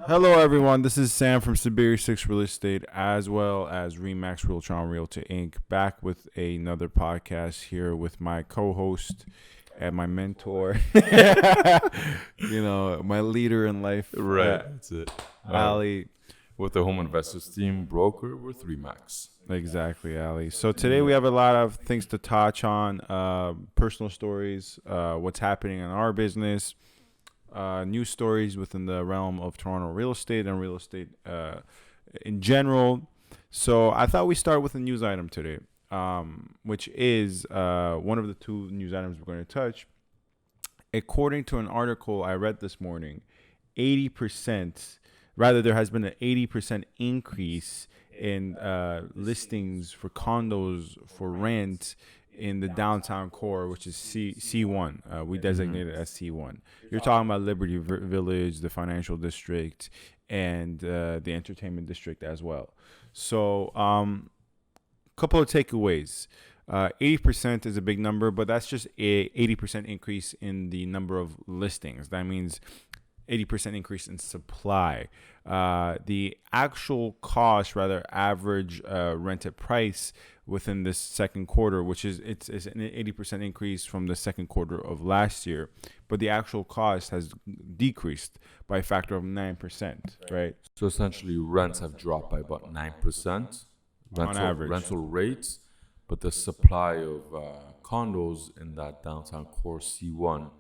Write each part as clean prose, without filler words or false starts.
Hello, everyone. This is Sam from SaberiSixRealEstate, as well as Remax Realtron Realty Inc. Back with another podcast here with my co-host and my mentor, my leader in life, Right, that's it. Ali. With the home investors team, broker with Remax. Exactly, Ali. So today we have a lot of things to touch on, personal stories, what's happening in our business, news stories within the realm of Toronto real estate and real estate in general. So I thought we start with a news item today, which is one of the two news items we're going to touch. According to an article I read this morning, 80%, rather there has been an 80% increase in listings for condos for rent in the downtown core, which is C1. We designate it as C1. You're talking about Liberty Village, the financial district, and the entertainment district as well. So couple of takeaways. 80% is a big number, but that's just a 80% increase in the number of listings. That means 80% increase in supply. The actual cost, rather average rented price within this second quarter, which is it's an 80% increase from the second quarter of last year, but the actual cost has decreased by a factor of 9%, right? So essentially, rents have dropped by about 9%, On average. rental rates, but the supply of condos in that downtown core C1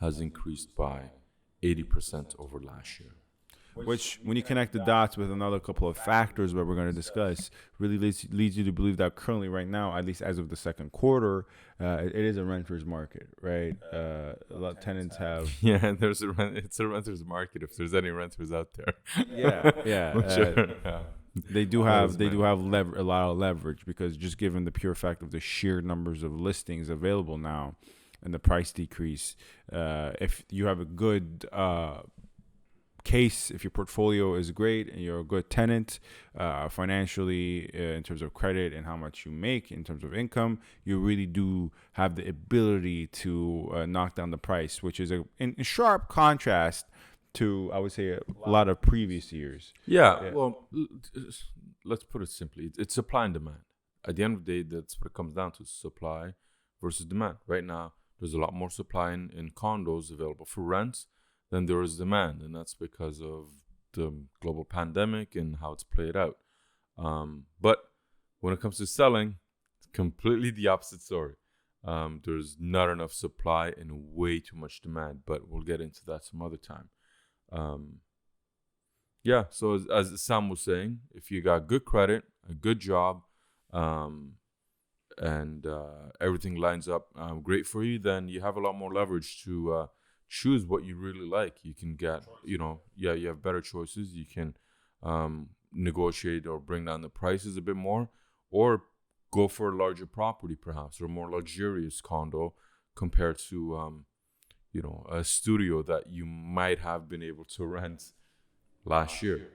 has increased by 80% over last year. Which, when you connect the dots with another couple of factors that we're going to discuss, really leads you to believe that currently, right now, at least as of the second quarter, it is a renter's market, right? A lot of tenants have. Yeah, it's a renter's market if there's any renters out there. Yeah. They do have a lot of leverage, because just given the pure fact of the sheer numbers of listings available now and the price decrease, if you have a good case, if your portfolio is great and you're a good tenant financially, in terms of credit and how much you make in terms of income, you really do have the ability to knock down the price, which is in sharp contrast to, I would say, a lot of previous years. Yeah. Well, let's put it simply. It's supply and demand. At the end of the day, that's what it comes down to: supply versus demand. Right now, there's a lot more supply in condos available for rent than there is demand, and that's because of the global pandemic and how it's played out. But when it comes to selling, it's completely the opposite story. There's not enough supply and way too much demand, but we'll get into that some other time. So as Sam was saying, if you got good credit, a good job, and everything lines up great for you, then you have a lot more leverage to choose what you really like. You can get, you have better choices. You can negotiate or bring down the prices a bit more, or go for a larger property perhaps, or a more luxurious condo compared to, a studio that you might have been able to rent last year.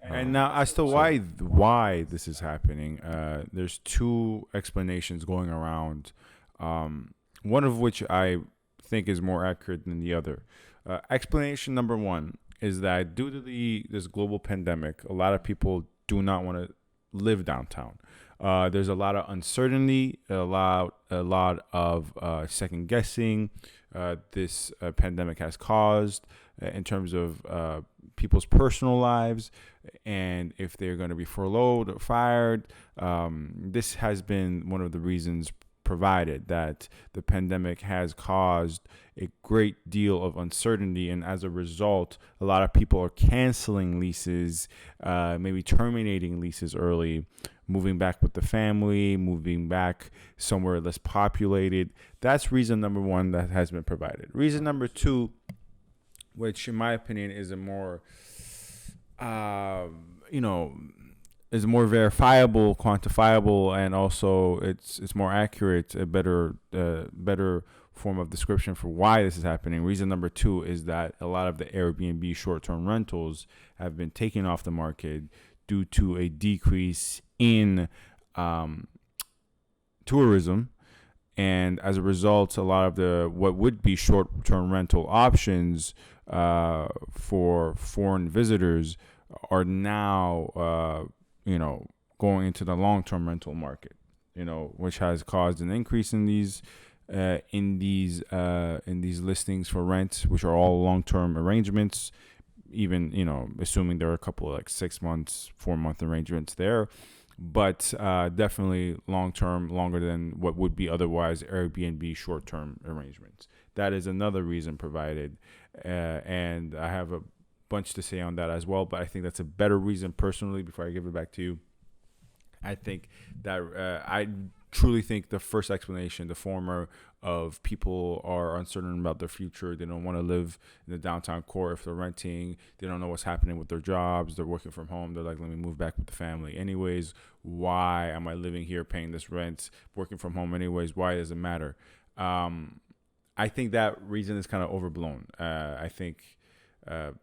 And now, as to why this is happening, there's two explanations going around, one of which I think is more accurate than the other. Explanation number one is that due to this global pandemic, a lot of people do not want to live downtown. There's a lot of uncertainty, a lot of second guessing this pandemic has caused in terms of people's personal lives, and if they're going to be furloughed or fired. This has been one of the reasons provided, that the pandemic has caused a great deal of uncertainty, and as a result, a lot of people are canceling leases, maybe terminating leases early, moving back with the family, moving back somewhere less populated. That's reason number one that has been provided. Reason number two, which in my opinion is a more is more verifiable, quantifiable, and also it's more accurate, a better form of description for why this is happening. Reason number two is that a lot of the Airbnb short-term rentals have been taken off the market due to a decrease in tourism, and as a result, a lot of the what would be short-term rental options for foreign visitors are now, going into the long-term rental market, which has caused an increase in these listings for rent, which are all long-term arrangements. Even assuming there are a couple of like 6 months, 4-month arrangements there, but definitely long-term, longer than what would be otherwise Airbnb short-term arrangements. That is another reason provided, and I have a bunch to say on that as well. But I think that's a better reason personally. Before I give it back to you, I think that I truly think the first explanation, the former, of people are uncertain about their future. They don't want to live in the downtown core if they're renting. They don't know what's happening with their jobs. They're working from home. They're like, let me move back with the family. Anyways, why am I living here paying this rent, working from home anyways? Why does it matter? I think that reason is kind of overblown. I think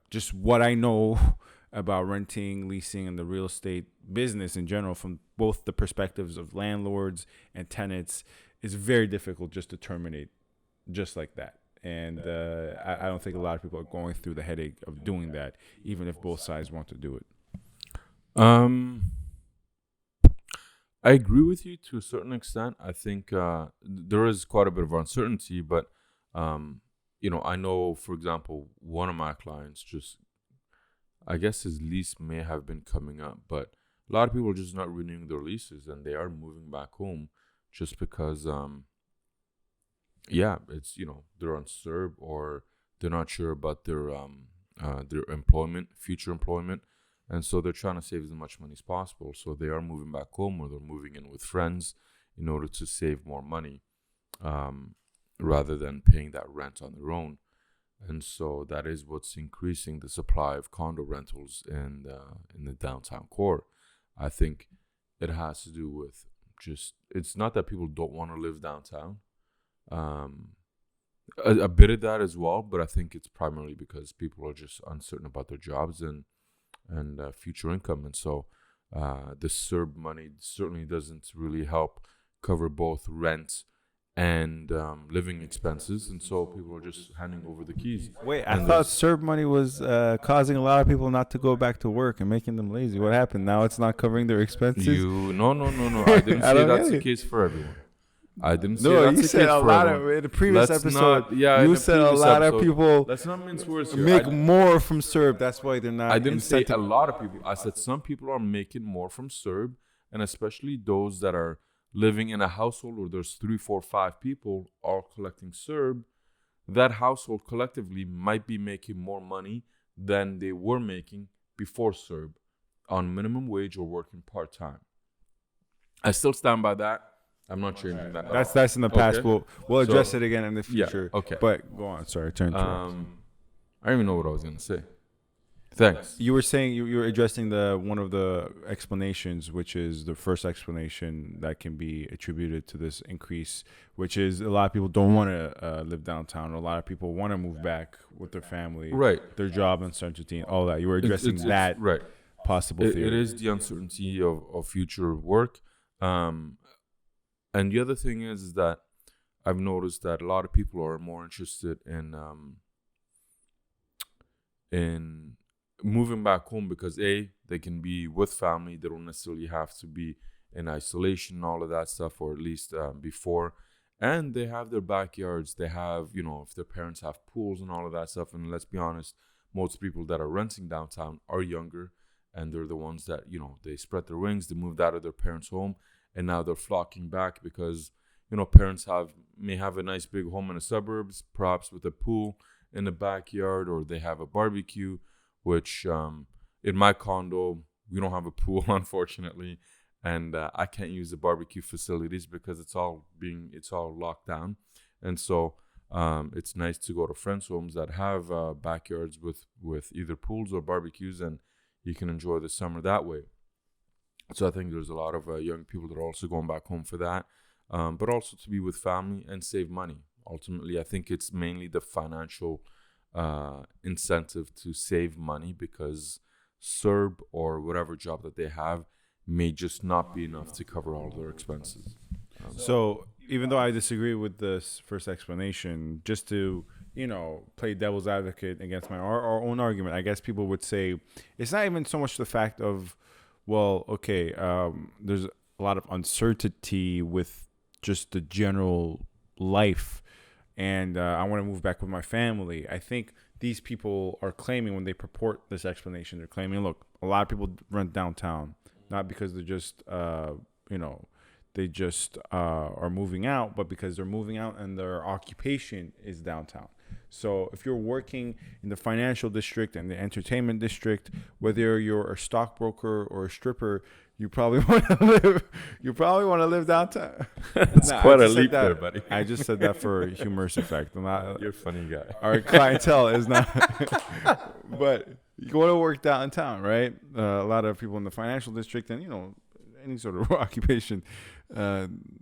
just what I know about renting, leasing, and the real estate business in general from both the perspectives of landlords and tenants is very difficult just to terminate just like that. And I don't think a lot of people are going through the headache of doing that, even if both sides want to do it. I agree with you to a certain extent. I think there is quite a bit of uncertainty, but I know, for example, one of my clients I guess his lease may have been coming up, but a lot of people are just not renewing their leases and they are moving back home just because, it's, they're unserved or they're not sure about their future employment. And so they're trying to save as much money as possible. So they are moving back home or they're moving in with friends in order to save more money rather than paying that rent on their own. And so that is what's increasing the supply of condo rentals in the downtown core. I think it has to do with it's not that people don't want to live downtown. A bit of that as well, but I think it's primarily because people are just uncertain about their jobs and future income. And so the CERB money certainly doesn't really help cover both rent and living expenses, and so people are just handing over the keys. Wait, I thought CERB money was causing a lot of people not to go back to work and making them lazy. What happened? Now it's not covering their expenses? No. I didn't say that's the case for everyone. I didn't say that's the case for everyone. No, you said a lot in the previous episode. You said a lot of people let's not mince words here. Make more from CERB. That's why they're not. I didn't say a lot of people. I said some people are making more from CERB, and especially those that are living in a household where there's 3, 4, 5 people all collecting CERB. That household collectively might be making more money than they were making before CERB on minimum wage or working part-time. I still stand by that. I'm not changing that. That's in the past. Okay. We'll address it again in the future. Yeah, okay. But go on. Sorry, turn to I don't even know what I was going to say. Thanks. You were saying you were addressing one of the explanations, which is the first explanation that can be attributed to this increase, which is a lot of people don't want to live downtown. A lot of people want to move back with their family, right? Their job uncertainty, all that. You were addressing that right. possible theory. It is the uncertainty of future work. And the other thing is that I've noticed that a lot of people are more interested in moving back home because they can be with family. They don't necessarily have to be in isolation and all of that stuff, or at least before. And they have their backyards. They have, if their parents have pools and all of that stuff. And let's be honest, most people that are renting downtown are younger, and they're the ones that, they spread their wings. They moved out of their parents' home, and now they're flocking back because, parents may have a nice big home in the suburbs, perhaps with a pool in the backyard, or they have a barbecue, which in my condo, we don't have a pool, unfortunately, and I can't use the barbecue facilities because it's all locked down. And so it's nice to go to friends' homes that have backyards with either pools or barbecues, and you can enjoy the summer that way. So I think there's a lot of young people that are also going back home for that, but also to be with family and save money. Ultimately, I think it's mainly the financial incentive to save money because CERB or whatever job that they have may just not be enough to cover all their expenses. So even though I disagree with this first explanation, just to play devil's advocate against our own argument, I guess people would say it's not even so much the fact of, well, okay, there's a lot of uncertainty with just the general life, and I want to move back with my family. I think these people are claiming, when they purport this explanation, they're claiming, look, a lot of people rent downtown, not because they're just, they just are moving out, but because they're moving out and their occupation is downtown. So if you're working in the financial district and the entertainment district, whether you're a stockbroker or a stripper, you probably want to live. You probably want to live downtown. It's quite a leap there, buddy. I just said that for humorous effect. You're a funny guy. Our clientele is not. But you go to work downtown, right? A lot of people in the financial district and any sort of occupation.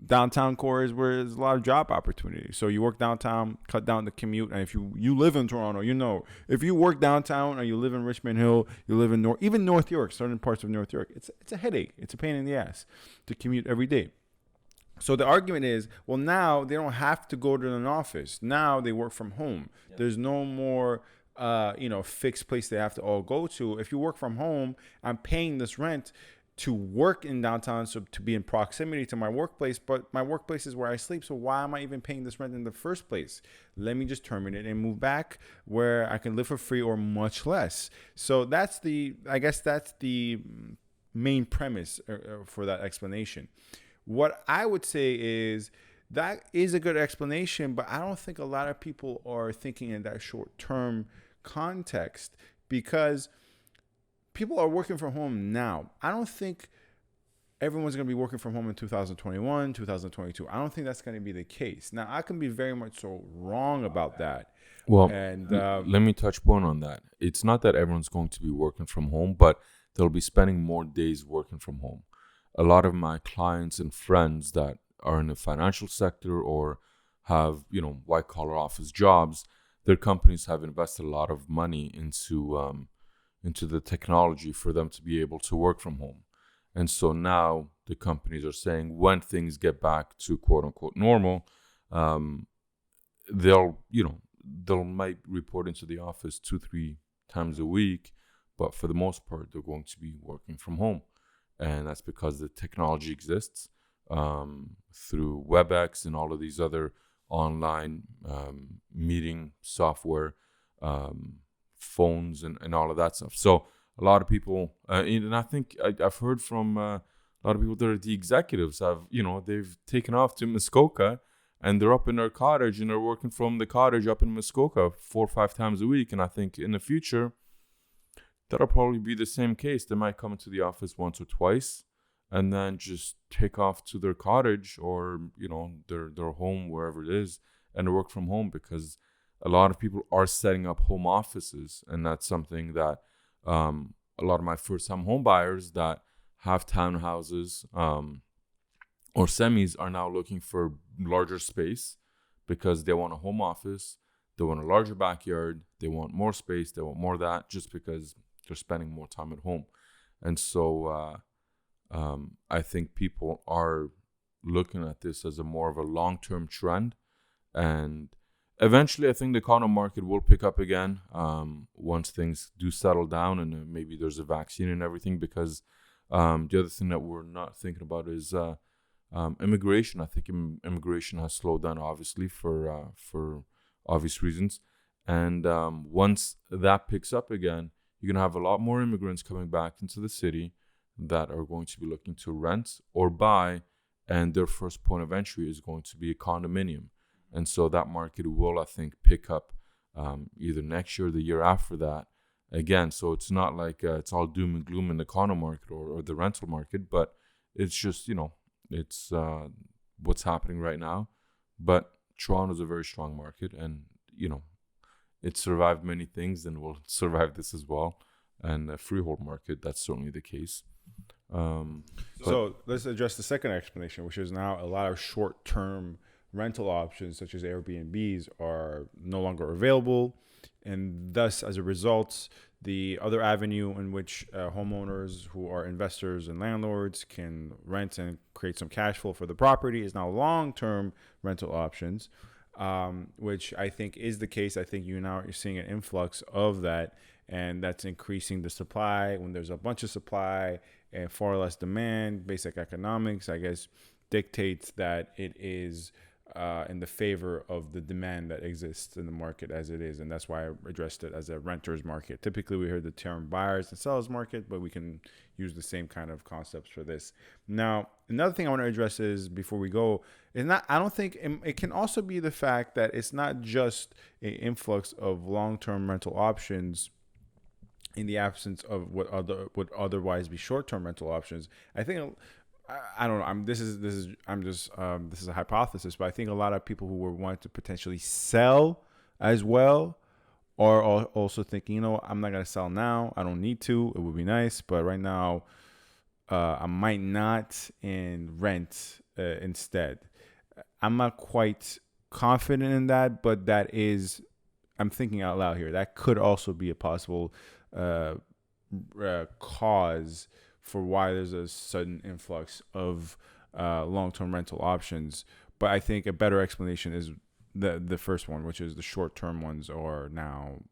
Downtown core is where there's a lot of job opportunities. So you work downtown, cut down the commute. And if you live in Toronto, if you work downtown or you live in Richmond Hill, you live in North York, certain parts of North York, it's a headache. It's a pain in the ass to commute every day. So the argument is, well, now they don't have to go to an office. Now they work from home. Yeah. There's no more fixed place they have to all go to. If you work from home, I'm paying this rent to work in downtown, so to be in proximity to my workplace, but my workplace is where I sleep. So why am I even paying this rent in the first place? Let me just terminate and move back where I can live for free or much less. So that's the main premise for that explanation. What I would say is that is a good explanation, but I don't think a lot of people are thinking in that short-term context, because people are working from home now. I don't think everyone's going to be working from home in 2021, 2022. I don't think that's going to be the case. Now, I can be very much so wrong about that. Well, and let me touch point on that. It's not that everyone's going to be working from home, but they'll be spending more days working from home. A lot of my clients and friends that are in the financial sector or have, white-collar office jobs, their companies have invested a lot of money into the technology for them to be able to work from home. And so now the companies are saying when things get back to quote unquote normal, they'll might report into the office 2-3 times a week, but for the most part, they're going to be working from home. And that's because the technology exists through WebEx and all of these other online meeting software, phones and all of that stuff. So a lot of people, and I think I've heard from a lot of people that are the executives they've taken off to Muskoka and they're up in their cottage and they're working from the cottage up in Muskoka 4 or 5 times a week. And I think in the future, that'll probably be the same case. They might come into the office once or twice and then just take off to their cottage or, their home, wherever it is, and work from home, because a lot of people are setting up home offices, and that's something that a lot of my first-time home buyers that have townhouses or semis are now looking for larger space because they want a home office, they want a larger backyard, they want more space, they want more of that, just because they're spending more time at home. And so I think people are looking at this as a more of a long-term trend, and eventually, I think the condo market will pick up again once things do settle down and maybe there's a vaccine and everything, because the other thing that we're not thinking about is immigration. I think immigration has slowed down, obviously, for obvious reasons. And once that picks up again, you're going to have a lot more immigrants coming back into the city that are going to be looking to rent or buy, and their first point of entry is going to be a condominium. And so that market will, I think, pick up either next year or the year after that again. So it's not like it's all doom and gloom in the condo market or the rental market, but it's just, it's what's happening right now. But Toronto is a very strong market, and, it survived many things and will survive this as well. And a freehold market, that's certainly the case. So let's address the second explanation, which is now a lot of short-term rental options such as Airbnbs are no longer available, and thus as a result the other avenue in which homeowners who are investors and landlords can rent and create some cash flow for the property is now long-term rental options. which I think is the case. I think you're seeing an influx of that, and that's increasing the supply. When there's a bunch of supply and far less demand, basic economics, I guess, dictates that it is in the favor of the demand that exists in the market as it is. And that's why I addressed it as a renter's market. Typically, we heard the term buyers and sellers market, but we can use the same kind of concepts for this. Now, another thing I want to address is, before we go, is not, I don't think it can also be the fact that it's not just an influx of long-term rental options in the absence of what would otherwise be short-term rental options. I think, I don't know. This is a hypothesis, but I think a lot of people who were wanting to potentially sell as well are also thinking, I'm not gonna sell now. I don't need to. It would be nice, but right now, I might not, and rent instead. I'm not quite confident in that, but I'm thinking out loud here. That could also be a possible cause for why there's a sudden influx of long-term rental options. But I think a better explanation is the first one, which is the short-term ones are now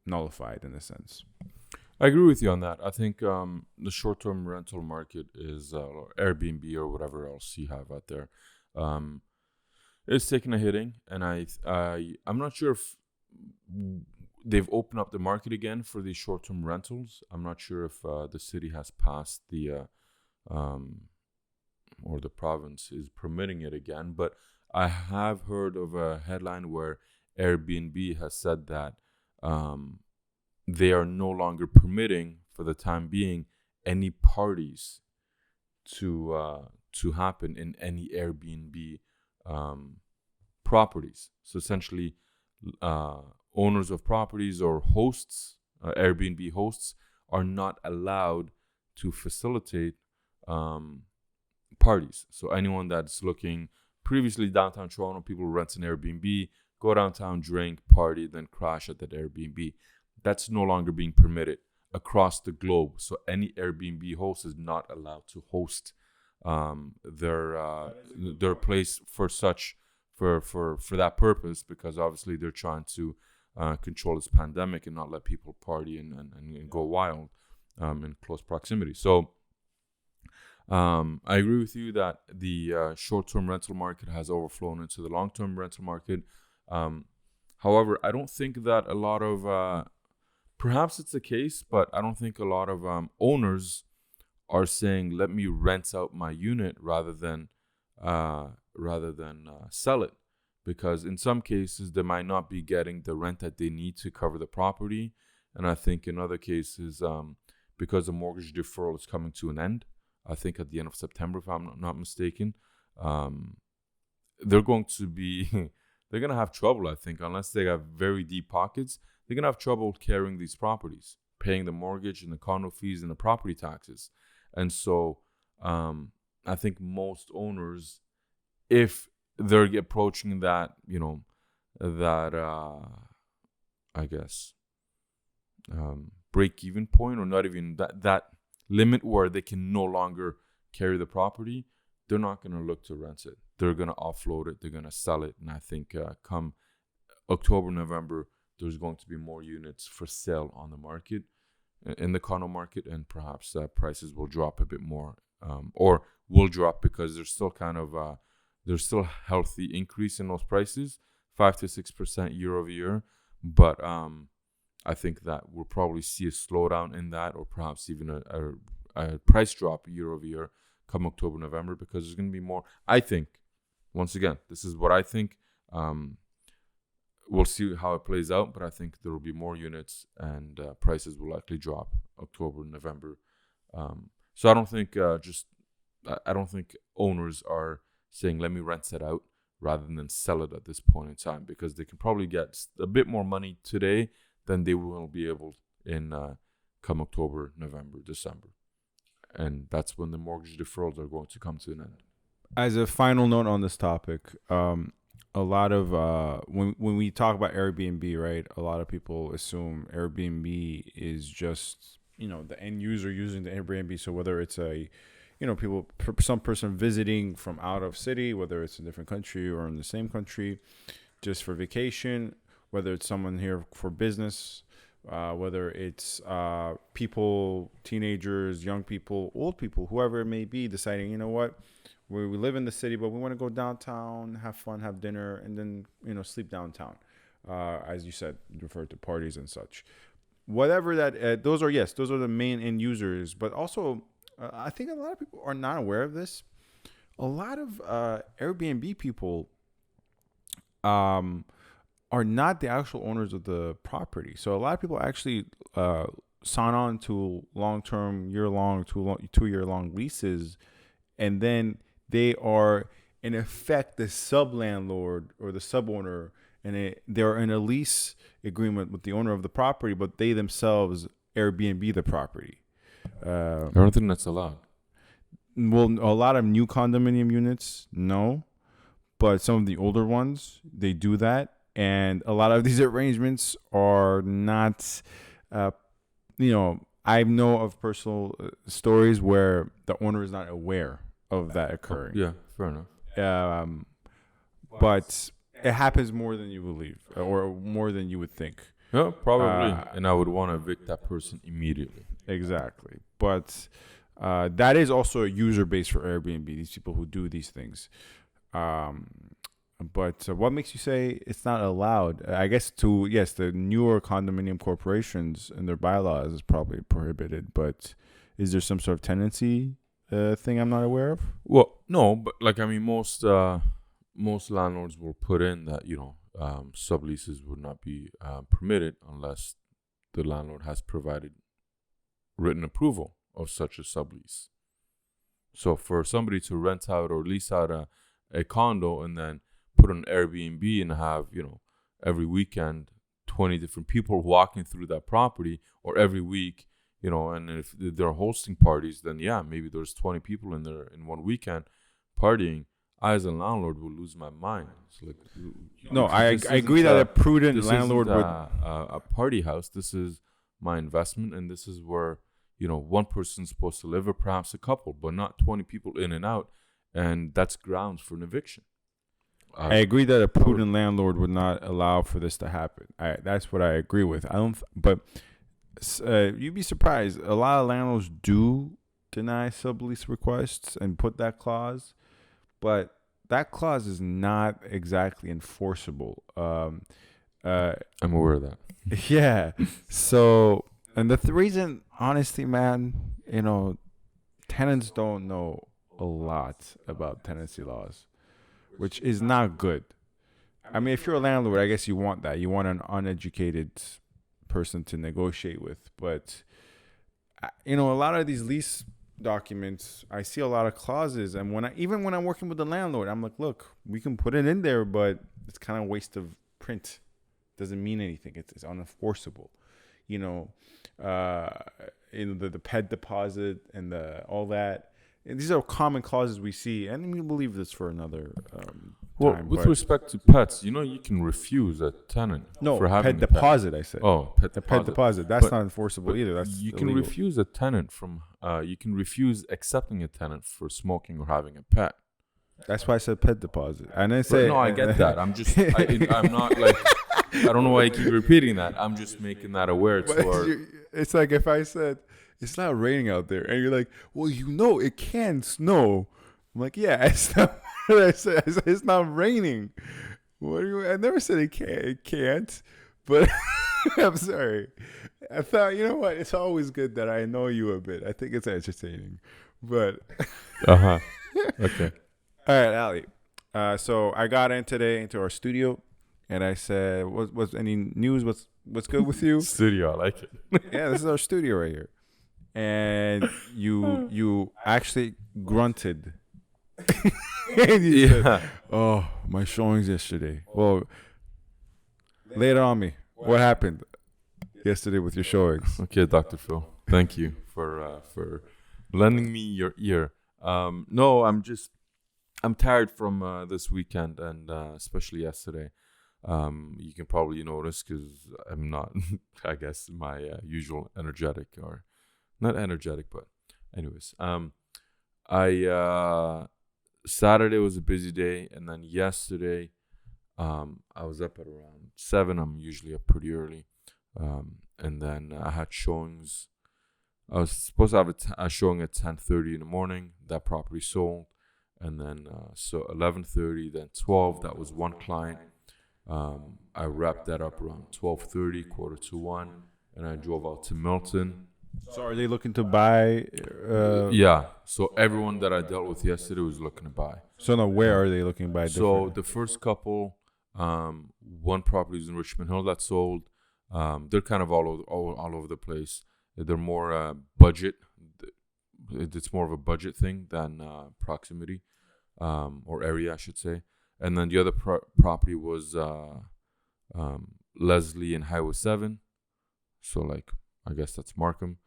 nullified in a sense. I agree with you on that. I think the short-term rental market is Airbnb or whatever else you have out there. It's taking a hitting, and I'm not sure if they've opened up the market again for these short-term rentals. I'm not sure if the city has passed or the province is permitting it again. But I have heard of a headline where Airbnb has said that they are no longer permitting, for the time being, any parties to happen in any Airbnb properties. So essentially, owners of properties or hosts, Airbnb hosts, are not allowed to facilitate parties. So anyone that's looking, previously downtown Toronto, people rent an Airbnb, go downtown, drink, party, then crash at that Airbnb. That's no longer being permitted across the globe. So any Airbnb host is not allowed to host their place for that purpose, because obviously they're trying to control this pandemic and not let people party and go wild in close proximity. So I agree with you that the short-term rental market has overflown into the long-term rental market. However, I don't think that a lot of perhaps it's the case, but I don't think a lot of owners are saying, let me rent out my unit rather than sell it, because in some cases they might not be getting the rent that they need to cover the property. And I think in other cases, because the mortgage deferral is coming to an end, I think at the end of September, if I'm not mistaken, they're going to have trouble, I think, unless they have very deep pockets. They're going to have trouble carrying these properties, paying the mortgage and the condo fees and the property taxes. And so I think most owners, if they're approaching that, I guess, break-even point, or not even that limit where they can no longer carry the property, they're not going to look to rent it. They're going to offload it. They're going to sell it. And I think come October, November, there's going to be more units for sale on the market, in the condo market, and perhaps prices will drop a bit more, or will drop because there's still there's still a healthy increase in those prices, 5 to 6% year over year. But I think that we'll probably see a slowdown in that, or perhaps even a price drop year over year come October, November, because there's going to be more. I think, once again, this is what I think. We'll see how it plays out, but I think there will be more units, and prices will likely drop October, November. So I don't think I don't think owners are saying, let me rent it out rather than sell it at this point in time, because they can probably get a bit more money today than they will be able in come October, November, December. And that's when the mortgage deferrals are going to come to an end. As a final note on this topic, a lot of when we talk about Airbnb, right, a lot of people assume Airbnb is just, the end user using the Airbnb. So whether it's some person visiting from out of city, whether it's a different country or in the same country, just for vacation, whether it's someone here for business, whether it's people, teenagers, young people, old people, whoever it may be, deciding, you know what, we live in the city, but we want to go downtown, have fun, have dinner, and then, sleep downtown. As you said, refer to parties and such. Whatever that, those are the main end users. But also, I think a lot of people are not aware of this. A lot of Airbnb people are not the actual owners of the property. So a lot of people actually sign on to long-term, year-long, 2-year-long leases, and then they are, in effect, the sub-landlord or the sub-owner, and they're in a lease agreement with the owner of the property, but they themselves Airbnb the property. I don't think that's allowed. Well, a lot of new condominium units, no. But some of the older ones, they do that. And a lot of these arrangements are not, I know of personal stories where the owner is not aware of that occurring. Yeah, fair enough. But it happens more than you believe, or more than you would think. Yeah, probably. And I would want to evict that person immediately. Exactly. But that is also a user base for Airbnb, these people who do these things. But what makes you say it's not allowed? I guess the newer condominium corporations and their bylaws is probably prohibited. But is there some sort of tenancy thing I'm not aware of? Well, no, but most landlords will put in that subleases would not be permitted unless the landlord has provided written approval of such a sublease. So for somebody to rent out or lease out a condo and then put on Airbnb and have, every weekend 20 different people walking through that property, or every week, and if they're hosting parties, then maybe there's 20 people in there in one weekend partying. I, as a landlord, will lose my mind. It's like, no, I agree that a prudent landlord would. A party house. This is my investment, and this is where one person's supposed to live, or perhaps a couple, but not 20 people in and out, and that's grounds for an eviction. I agree that a prudent landlord would not allow for this to happen. That's what I agree with. But you'd be surprised. A lot of landlords do deny sublease requests and put that clause, but that clause is not exactly enforceable. I'm aware of that. Yeah. So, and the reason, honestly, man, tenants don't know a lot about tenancy laws, which is not good. I mean, if you're a landlord, I guess you want that. You want an uneducated person to negotiate with. But, a lot of these lease documents, I see a lot of clauses. And when I'm working with the landlord, I'm like, look, we can put it in there, but it's kind of a waste of print. Doesn't mean anything. It's unenforceable. The pet deposit and all that. And these are common clauses we see, and we'll leave this for another time. With respect to pets, you can refuse a tenant for having pet deposit. I said. Oh, pet deposit. That's not enforceable either. That's you illegal. can refuse a tenant you can refuse accepting a tenant for smoking or having a pet. That's why I said pet deposit. I didn't say. No, I get that. I'm just. I'm not like. I don't know why you keep repeating that. I'm just making that aware. It's like if I said it's not raining out there, and you're like, well, it can snow. I'm like, yeah, it's not what I said. I said it's not raining. I never said it can't. But I'm sorry. I thought, what? It's always good that I know you a bit. I think it's entertaining. But Okay. All right, Ali. So I got in today into our studio, and I said, "What's any news? What's good with you?" Studio, I like it. Yeah, this is our studio right here. And you actually grunted. And you said, "Oh, my showings yesterday." Well, lay it on me. What happened yesterday with your showings? Okay, Dr. Phil. Thank you for lending me your ear. No, I'm tired from this weekend, and especially yesterday. You can probably notice because I'm not, I guess, my usual energetic, or not energetic, but anyways. Saturday was a busy day, and then yesterday I was up at around 7. I'm usually up pretty early. And then I had showings. I was supposed to have a showing at 10:30 in the morning. That property sold. And then so 11:30, then 12. That was one client. I wrapped that up around 12:30, 1:45, and I drove out to Milton. So are they looking to buy? Yeah. So everyone that I dealt with yesterday was looking to buy. So now where are they looking to buy? So the first couple, one property is in Richmond Hill that sold. They're kind of all over the place. They're more budget. It's more of a budget thing than proximity or area, I should say. And then the other property was Leslie and Highway 7. So, like, I guess that's Markham.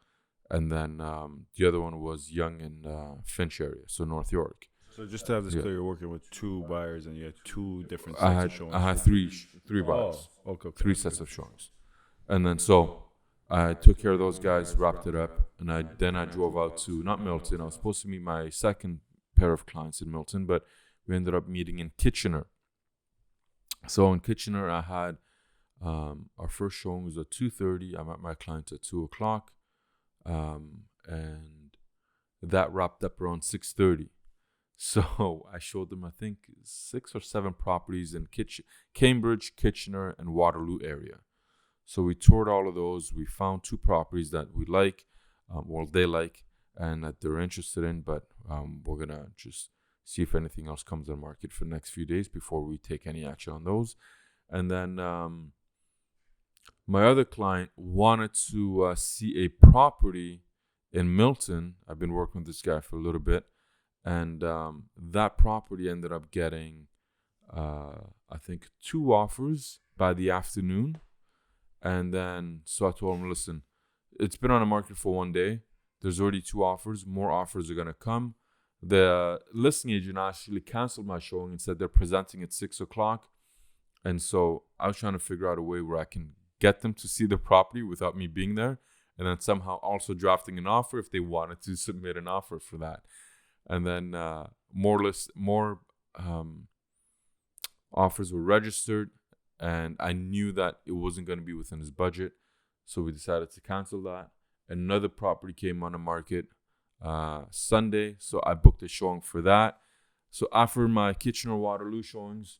And then the other one was Yonge and Finch area, so North York. So just to have this clear, you're working with 2 buyers and you had 2 different sets of showings. I had three buyers. Oh, okay. 3 sets of showings. And then so I took care of those guys, wrapped it up, and I drove out to, not Milton. I was supposed to meet my second pair of clients in Milton, but we ended up meeting in Kitchener. So in Kitchener, I had our first showing was at 2:30. I met my client at 2 o'clock, and that wrapped up around 6:30. So I showed them, I think, 6 or 7 properties in Cambridge, Kitchener, and Waterloo area. So we toured all of those. We found 2 properties that we like, they like, and that they're interested in. But we're going to just see if anything else comes on the market for the next few days before we take any action on those. And then my other client wanted to see a property in Milton. I've been working with this guy for a little bit. And that property ended up getting, I think, 2 offers by the afternoon. And then, so I told him, listen, it's been on the market for 1 day. There's already 2 offers. More offers are going to come. The listing agent actually canceled my showing and said they're presenting at 6 o'clock. And so I was trying to figure out a way where I can get them to see the property without me being there. And then somehow also drafting an offer if they wanted to submit an offer for that. And then more offers were registered. And I knew that it wasn't going to be within his budget. So we decided to cancel that. Another property came on the market Sunday. So I booked a showing for that. So after my Kitchener Waterloo showings,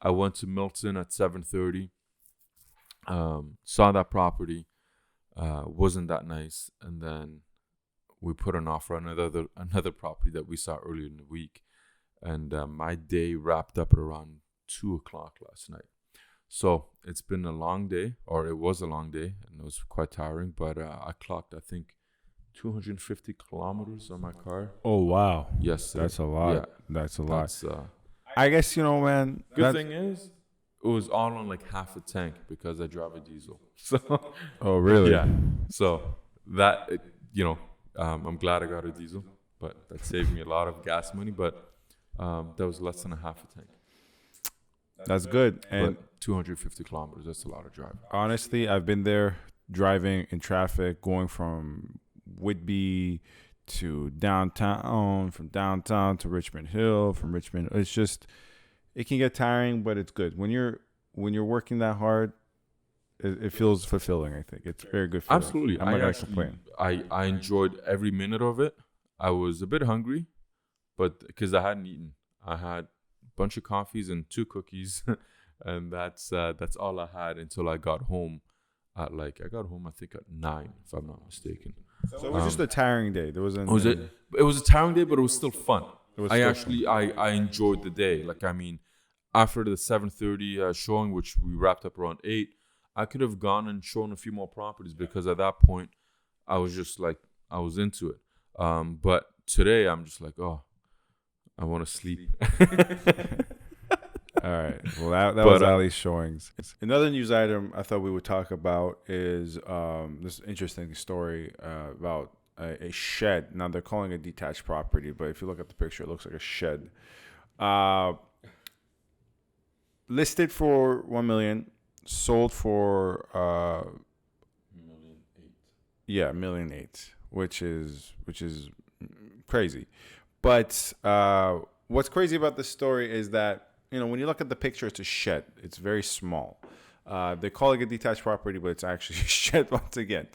I went to Milton at 7:30. Saw that property. Wasn't that nice. And then we put an offer on another property that we saw earlier in the week. And my day wrapped up at around 2 o'clock last night. So it's been a long day, or it was a long day, and it was quite tiring. But I clocked, I think, 250 kilometers on my car. Oh, wow. Yes, that's a lot. Yeah. That's a lot. I guess, man. Good thing is, it was all on like half a tank because I drive a diesel. So. Oh, really? Yeah. So that, I'm glad I got a diesel, but that saved me a lot of gas money. But that was less than a half a tank. That's good. And but 250 kilometers, that's a lot of driving. Honestly, I've been there driving in traffic, going from Whitby to downtown, from downtown to Richmond Hill, from Richmond. It's just, it can get tiring, but it's good. When you're working that hard, it feels fulfilling, I think. It's very good feeling. Absolutely. I'm not going to complain. I enjoyed every minute of it. I was a bit hungry, but because I hadn't eaten. I had bunch of coffees and 2 cookies, and that's all I had until I got home. I got home I think at 9, if I'm not mistaken. So it was just a tiring day. There wasn't. It was a tiring day, but it was still fun. I enjoyed the day. After the 7:30 showing, which we wrapped up around 8, I could have gone and shown a few more properties because at that point I was just like I was into it. But today I'm just like, oh, I want to sleep. All right. Well, that was Ali's showings. Another news item I thought we would talk about is this interesting story about a shed. Now, they're calling it detached property, but if you look at the picture, it looks like a shed. Listed for $1 million, sold for $1.8 million. Yeah, $1.8 million, which is crazy. But what's crazy about this story is that when you look at the picture, it's a shed. It's very small. They call it a detached property, but it's actually a shed once again.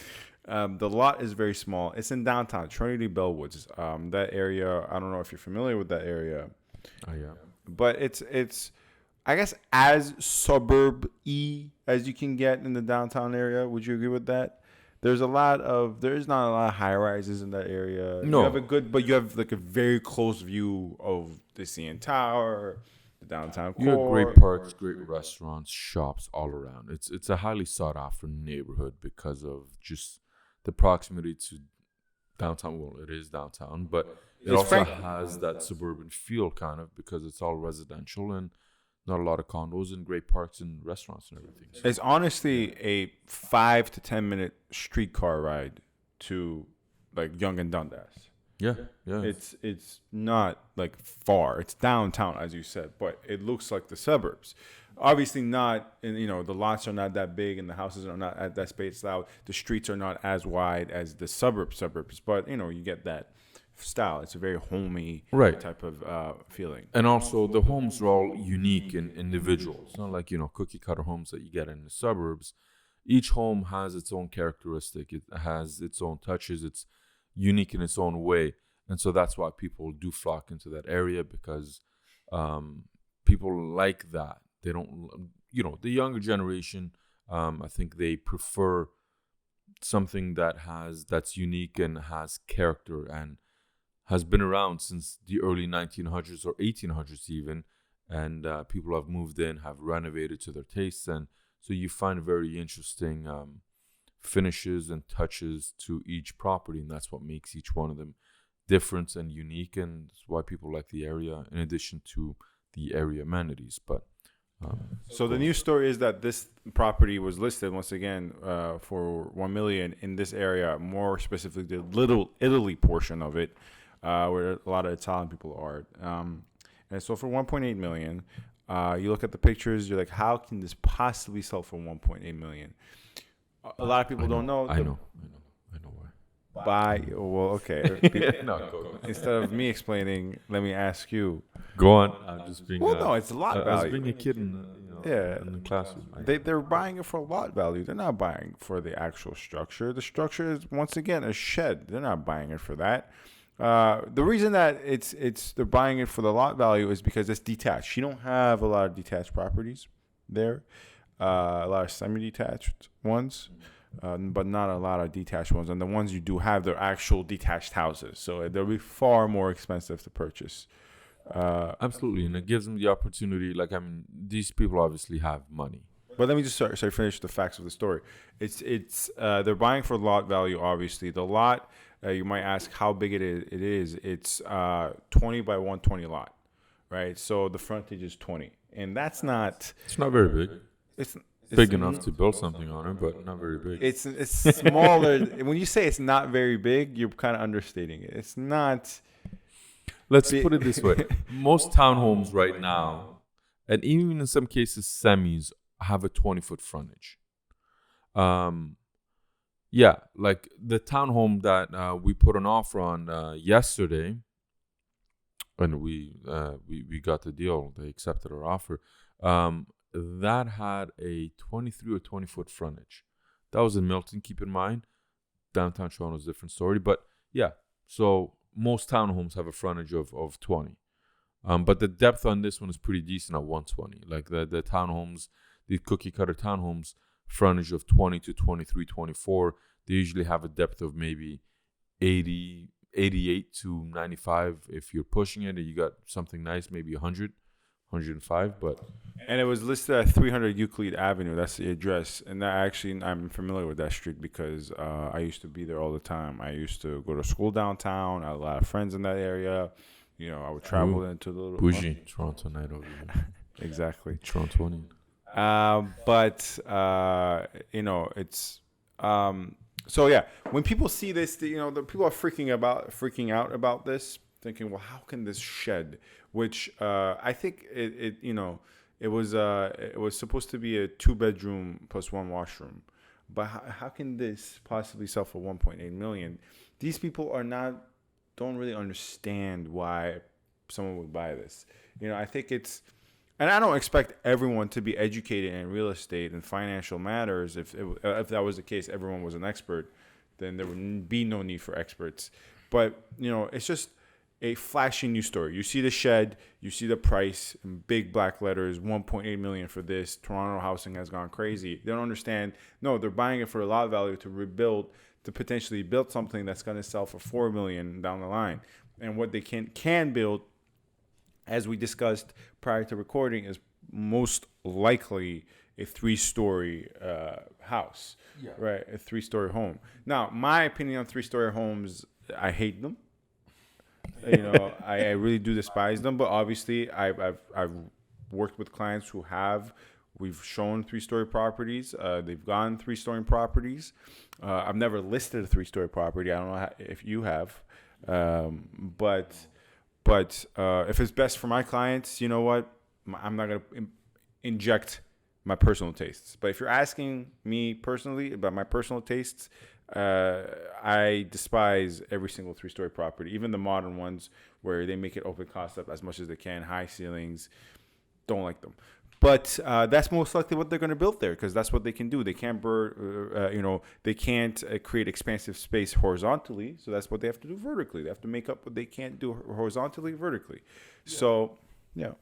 The lot is very small. It's in downtown Trinity Bellwoods. That area, I don't know if you're familiar with that area. Oh yeah. But it's I guess as suburb-y as you can get in the downtown area. Would you agree with that? There's not a lot of high rises in that area. No. You have like a very close view of the CN Tower, the downtown core. You have great parks, great restaurants, shops all around. It's a highly sought after neighborhood because of just the proximity to downtown. Well, it is downtown, but it also has that suburban feel kind of because it's all residential and not a lot of condos and great parks and restaurants and everything. So It's honestly a 5 to 10 minute streetcar ride to like Yonge and Dundas. yeah. It's not like far. It's downtown, as you said, but it looks like the suburbs. Obviously not, and the lots are not that big and the houses are not at that spaced out. The streets are not as wide as the suburbs, but you get that style. It's a very homey type of feeling. And also the homes are all unique and individual. It's not like, cookie cutter homes that you get in the suburbs. Each home has its own characteristic. It has its own touches. It's unique in its own way. And so that's why people do flock into that area because people like that. They don't, the younger generation, I think they prefer something that's unique and has character and has been around since the early 1900s or 1800s even. And people have moved in, have renovated to their tastes. And so you find very interesting finishes and touches to each property. And that's what makes each one of them different and unique. And it's why people like the area in addition to the area amenities. But so the news story is that this property was listed once again for $1 million in this area, more specifically the Little Italy portion of it, where a lot of Italian people are. And so for $1.8 million, you look at the pictures, you're like, how can this possibly sell for $1.8 million? A lot of people don't know. I know why. Okay. No, go. Instead of me explaining, let me ask you. Go on. I'm just being. No, it's a lot value. I was being a kid in the classroom. They're buying it for a lot value. They're not buying for the actual structure. The structure is once again a shed. They're not buying it for that. The reason that they're buying it for the lot value is because it's detached. You don't have a lot of detached properties there. A lot of semi-detached ones. But not a lot of detached ones. And the ones you do have, they're actual detached houses. So they'll be far more expensive to purchase. Absolutely. And it gives them the opportunity. These people obviously have money. But let me just finish the facts of the story. It's they're buying for lot value, obviously. The lot, you might ask how big it is. It's 20 by 120 lot, right? So the frontage is 20. And that's not... It's not very big. It's big enough to build something on it, but not very big. It's smaller. When you say it's not very big, you're kind of understating it. It's not. Let's put it this way: most townhomes right now, and even in some cases semis, have a 20-foot frontage. Yeah, like the townhome that we put an offer on yesterday, and we got the deal. They accepted our offer. That had a 23 or 20-foot frontage. That was in Milton, keep in mind. Downtown Toronto is a different story. But yeah, so most townhomes have a frontage of 20. But the depth on this one is pretty decent at 120. Like the townhomes, the cookie cutter townhomes, frontage of 20 to 23, 24. They usually have a depth of maybe 80, 88 to 95. If you're pushing it and you got something nice, maybe 100. 105, and it was listed at 300 Euclid Avenue. That's the address, and that actually I'm familiar with that street because I used to be there all the time. I used to go to school downtown. I had a lot of friends in that area. I would travel into the little bougie Toronto night over here. Exactly, Torontonian. It's so yeah. When people see this, the people are freaking out about this, thinking, well, how can this shed? Which I think it was supposed to be a 2-bedroom plus 1 washroom, but how can this possibly sell for $1.8 million? These people don't really understand why someone would buy this. I think And I don't expect everyone to be educated in real estate and financial matters. If that was the case, everyone was an expert, then there would be no need for experts. But, it's just a flashy news story. You see the shed, you see the price in big black letters, 1.8 million for this. Toronto housing has gone crazy. They don't understand. No, they're buying it for a lot of value to rebuild, to potentially build something that's going to sell for 4 million down the line. And what they can build, as we discussed prior to recording, is most likely a 3-story house, right? A 3-story home. Now, my opinion on 3-story homes, I hate them. I really do despise them. But obviously, I've worked with clients who have. We've shown 3-story properties. They've gone 3-story properties. I've never listed a 3-story property. I don't know if you have, but if it's best for my clients, you know what? I'm not going to inject my personal tastes. But if you're asking me personally about my personal tastes, I despise every single 3-story property, even the modern ones where they make it open concept as much as they can, high ceilings. Don't like them. But that's most likely what they're going to build there, because that's what they can do. They can't they can't create expansive space horizontally, so that's what they have to do vertically. They have to make up what they can't do horizontally, vertically. Yeah. So, yeah.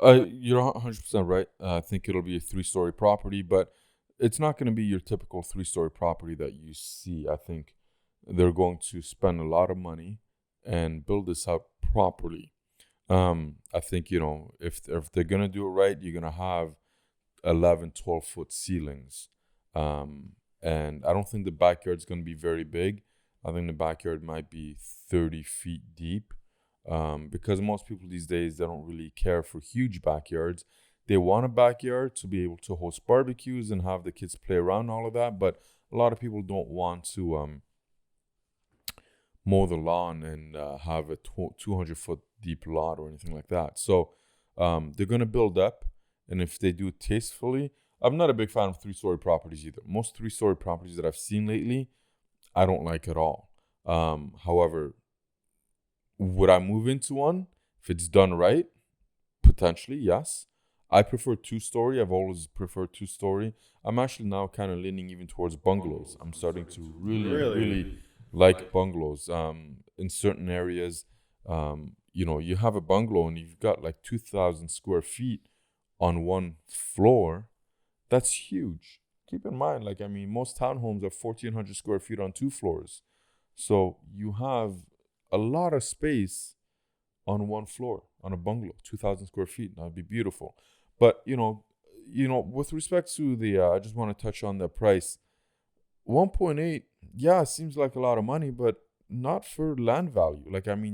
You're 100% right. I think it'll be a 3-story property, but it's not going to be your typical 3-story property that you see. I think they're going to spend a lot of money and build this out properly. I think, if they're going to do it right, you're going to have 11, 12-foot ceilings. And I don't think the backyard's going to be very big. I think the backyard might be 30 feet deep. Because most people these days, they don't really care for huge backyards. They want a backyard to be able to host barbecues and have the kids play around, all of that. But a lot of people don't want to mow the lawn and have a 200-foot deep lot or anything like that. So they're going to build up. And if they do it tastefully, I'm not a big fan of 3-story properties either. Most 3-story properties that I've seen lately, I don't like at all. However, would I move into one if it's done right? Potentially, yes. I prefer 2-story. I've always preferred 2-story. I'm actually now kind of leaning even towards bungalows. I'm starting to really like bungalows. In certain areas, you have a bungalow and you've got like 2,000 square feet on one floor. That's huge. Keep in mind, most townhomes are 1,400 square feet on 2 floors. So you have a lot of space on one floor on a bungalow, 2,000 square feet. That'd be beautiful. But, with respect to I just want to touch on the price. 1.8, yeah, it seems like a lot of money, but not for land value.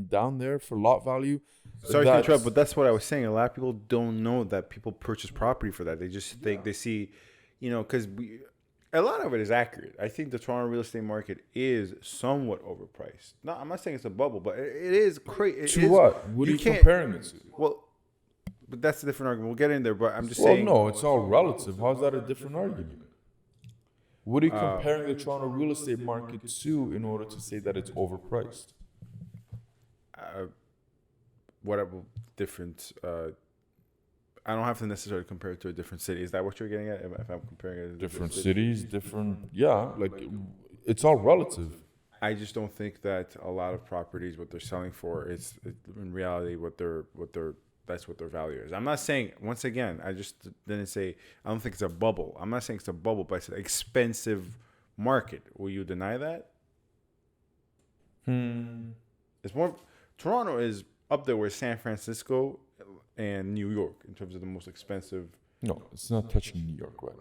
Down there for lot value. Sorry to interrupt, but that's what I was saying. A lot of people don't know that people purchase property for that. They just think they see, because a lot of it is accurate. I think the Toronto real estate market is somewhat overpriced. No, I'm not saying it's a bubble, but it is crazy. To what? What are you comparing it to? Well, but that's a different argument. We'll get in there, but I'm just saying. Well, no, it's all relative. How's that a different argument? What are you comparing the Toronto real estate market to in order to say that it's overpriced? Whatever different. I don't have to necessarily compare it to a different city. Is that what you're getting at? If I'm comparing it to different cities, it's all relative. I just don't think that a lot of properties, what they're selling for, is in reality that's what their value is. I'm not saying, once again, I just didn't say, I don't think it's a bubble. I'm not saying it's a bubble, but it's an expensive market. Will you deny that? It's more, Toronto is up there with San Francisco and New York in terms of the most expensive. No, it's not touching New York right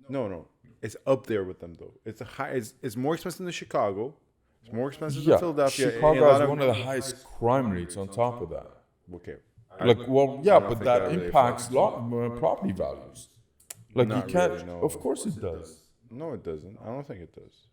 now. No, it's up there with them though. It's more expensive than Chicago. It's more expensive than Philadelphia. Chicago has one of the highest crime rates on top of that. Okay. But that impacts property values. You can't. Really, no. Of course it does. No, it doesn't. I don't think it does.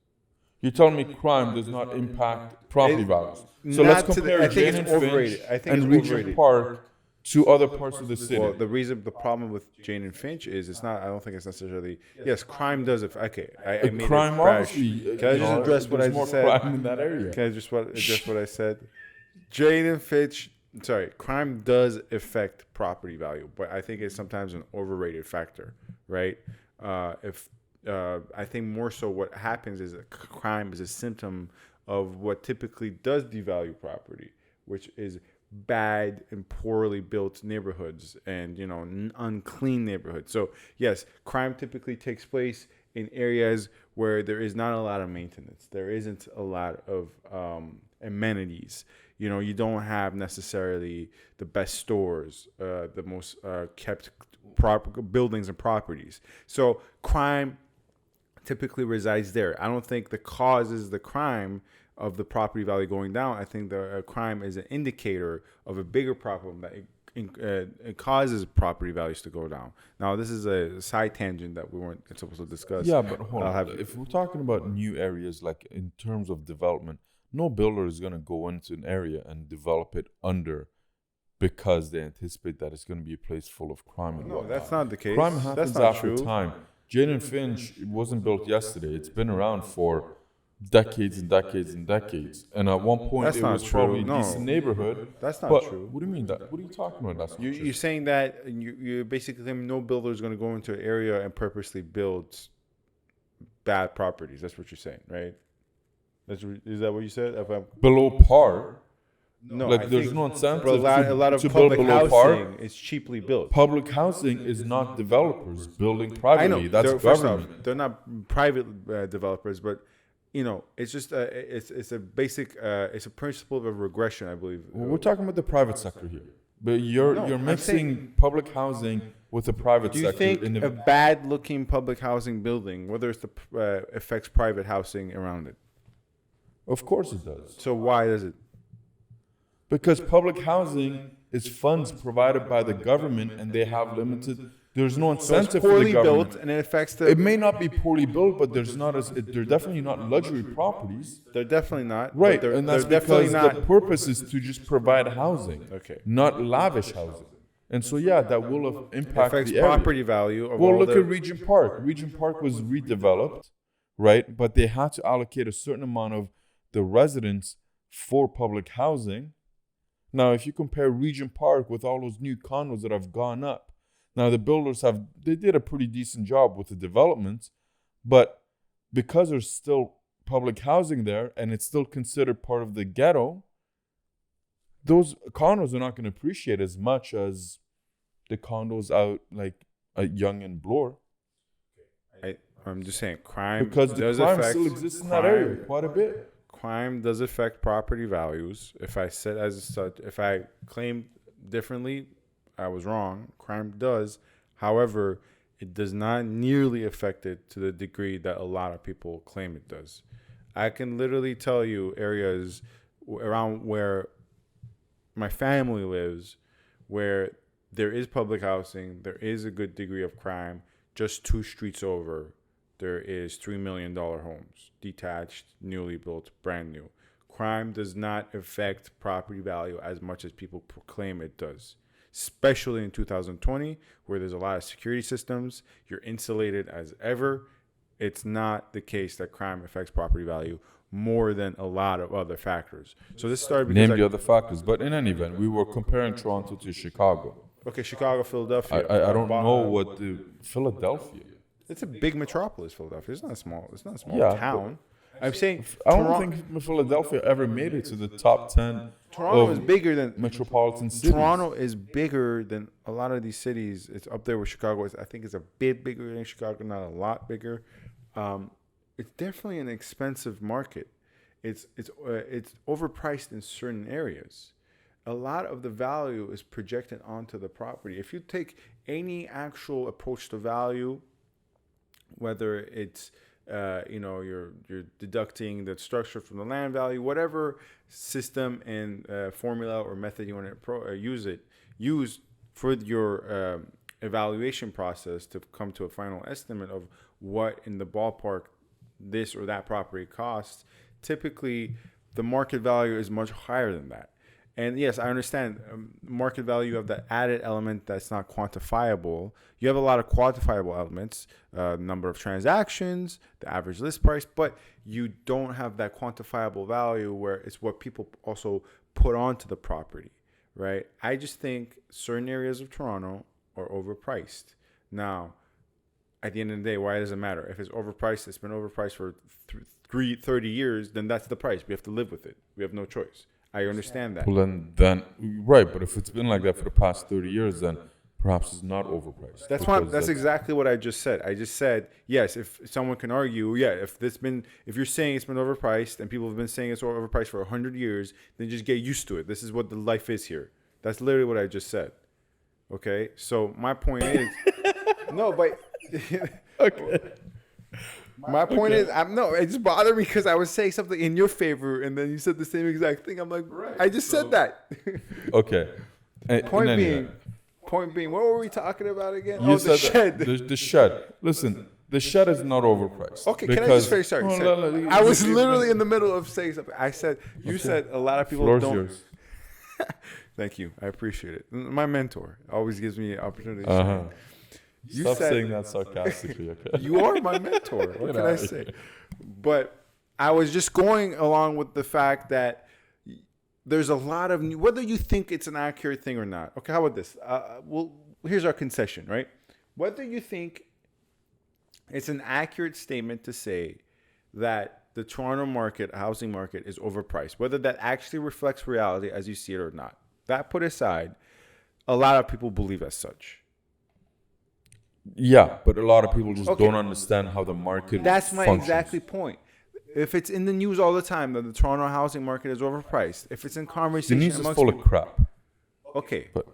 You're telling me crime does not impact property values. So let's compare Jane and Finch and Regent Park to other parts of the city. Well, the problem with Jane and Finch is it's not. I don't think it's necessarily. Yes, crime does. Okay, I made crime. It Obviously, can I just address what I more said? crime in that area. Can I just address what I said? Jane and Finch crime does affect property value, but I think it's sometimes an overrated factor, right? If I think more so what happens is that crime is a symptom of what typically does devalue property, which is bad and poorly built neighborhoods and unclean neighborhoods. So yes, crime typically takes place in areas where there is not a lot of maintenance. There isn't a lot of amenities. You don't have necessarily the best stores, the most kept proper buildings and properties. So crime typically resides there. I don't think the cause is the crime of the property value going down. I think the crime is an indicator of a bigger problem that it causes property values to go down. Now, this is a side tangent that we weren't supposed to discuss. Yeah, but hold on. If we're talking about new areas, like in terms of development, no builder is going to go into an area and develop it under because they anticipate that it's going to be a place full of crime. And No, that's not the case. Crime happens that's not after true. time. Jane and Finch, it wasn't built yesterday. It's been around for decades and decades and decades. And at one point, That's it not was true. probably a No. decent neighborhood. That's not But true. what do you mean that? What are you talking about? That's not true. You're saying that you basically claim no builder is going to go into an area and purposely build bad properties. That's what you're saying, right? Is that what you said? Below par. No, Like, I there's think no incentive a lot of to build public below par. housing is cheaply built. Public housing is not developers building I privately. know. That's First off, government. they're not private developers, but it's just it's a basic it's a principle of regression, I believe. Well, we're talking about the private sector here. But you're I'm mixing saying- public housing with the private Do you sector. think in a bad-looking public housing building, whether it's affects private housing around it? Of course it does. So why does it? Because public housing is funds provided by the government and they have limited, there's no So it's incentive for poorly the government. built, and it affects the. It may not be poorly built, but they're definitely not luxury properties. They're definitely not. but Right, they're, and that's they're definitely because not. the purpose is to just provide housing, Okay. not lavish housing. And so, yeah, that will impact Affects the area. property value of Well, all look the. at Regent Park. Regent Park was redeveloped, right? But they had to allocate a certain amount of the residents for public housing. Now, if you compare Regent Park with all those new condos that have gone up, now the builders they did a pretty decent job with the developments, but because there's still public housing there and it's still considered part of the ghetto, those condos are not going to appreciate as much as the condos out like at Yonge and Bloor. I'm just saying, crime Because the does crime affect still exists in that area quite a bit. Crime does affect property values. If I said as such, if I claimed differently, I was wrong. Crime does. However, it does not nearly affect it to the degree that a lot of people claim it does. I can literally tell you areas around where my family lives where there is public housing, there is a good degree of crime. Just 2 streets over, there is $3 million homes, detached, newly built, brand new. Crime does not affect property value as much as people proclaim it does, especially in 2020, where there's a lot of security systems. You're insulated as ever. It's not the case that crime affects property value more than a lot of other factors. So this started because Name the other factors. But in any event, we were comparing Toronto to Chicago. okay, Chicago, Philadelphia. I don't know what the Philadelphia. It's a big metropolis, Philadelphia. It's not small. It's not a small Yeah, town. I'm saying I don't think Philadelphia ever made it to the top 10 Toronto of is bigger than metropolitan cities. Toronto is bigger than a lot of these cities. It's up there with Chicago. I think it's a bit bigger than Chicago, not a lot bigger. It's definitely an expensive market. It's overpriced in certain areas. A lot of the value is projected onto the property. If you take any actual approach to value, whether it's you're deducting the structure from the land value, whatever system and formula or method you want to use for your evaluation process to come to a final estimate of what in the ballpark this or that property costs. Typically, the market value is much higher than that. And yes, I understand market value of the added element that's not quantifiable. You have a lot of quantifiable elements, number of transactions, the average list price, but you don't have that quantifiable value where it's what people also put onto the property, right? I just think certain areas of Toronto are overpriced. Now, at the end of the day, why does it matter? If it's overpriced, it's been overpriced for 30 years, then that's the price. We have to live with it. We have no choice. I understand that. Well, then right. But if it's been like that for the past 30 years, then perhaps it's not overpriced. That's exactly what I just said. I just said, yes, if someone can argue, if you're saying it's been overpriced and people have been saying it's overpriced for 100 years, then just get used to it. This is what the life is here. That's literally what I just said. Okay? So my point is, no, but Okay. my point is, it just bothered me because I was saying something in your favor and then you said the same exact thing. I'm like, I just said that. Okay. Point being, what were we talking about again? You the said shed. The shed. Listen, the shed is not overpriced. Okay, can I just finish? Sorry. I was literally in the middle of saying something. I said, you said a lot of people Floor's don't. yours. Thank you. I appreciate it. My mentor always gives me opportunity. Stop saying that sarcastically, okay? You are my mentor. What can I say? But I was just going along with the fact that there's a lot of whether you think it's an accurate thing or not. Okay, how about this? Here's our concession, right? Whether you think it's an accurate statement to say that the Toronto housing market is overpriced, whether that actually reflects reality as you see it or not. That put aside, a lot of people believe as such. Yeah, but a lot of people just don't understand how the market That's my functions. exactly point. If it's in the news all the time that the Toronto housing market is overpriced, if it's in The conversation news is amongst full of people, crap. okay. But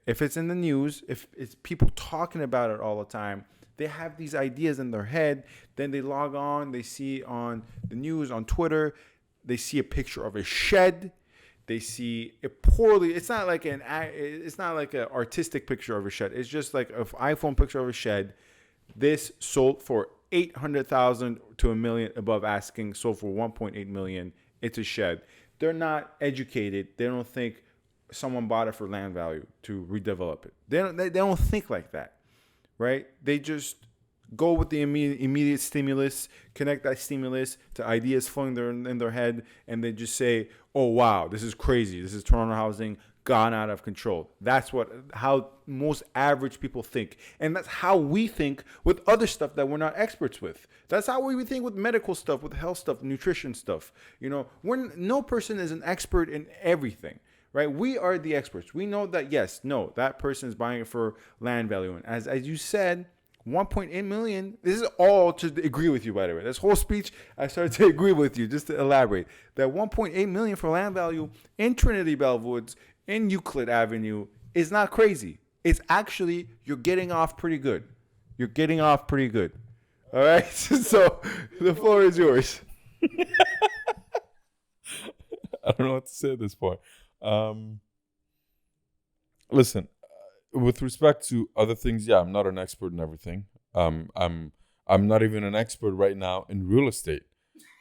If it's in the news, if it's people talking about it all the time, they have these ideas in their head. Then they log on, they see on the news, on Twitter, they see a picture of a shed. They see it poorly. It's not like an artistic picture of a shed. It's just like an iPhone picture of a shed. This sold for $800,000 to $1 million above asking. Sold for $1.8 million. It's a shed. They're not educated. They don't think someone bought it for land value to redevelop it. They don't think like that, right? They just go with the immediate stimulus, connect that stimulus to ideas flowing in their head, and they just say, oh, wow, this is crazy. This is Toronto housing gone out of control. That's how most average people think. And that's how we think with other stuff that we're not experts with. That's how we think with medical stuff, with health stuff, nutrition stuff. No person is an expert in everything. Right? We are the experts. We know that, that person is buying it for land value. And as you said, 1.8 million. This is all to agree with you, by the way. This whole speech, I started to agree with you, just to elaborate. That 1.8 million for land value in Trinity Bellwoods, in Euclid Avenue, is not crazy. It's actually, you're getting off pretty good. All right? So the floor is yours. I don't know what to say at this point. Listen, with respect to other things, I'm not an expert in everything. I'm not even an expert right now in real estate.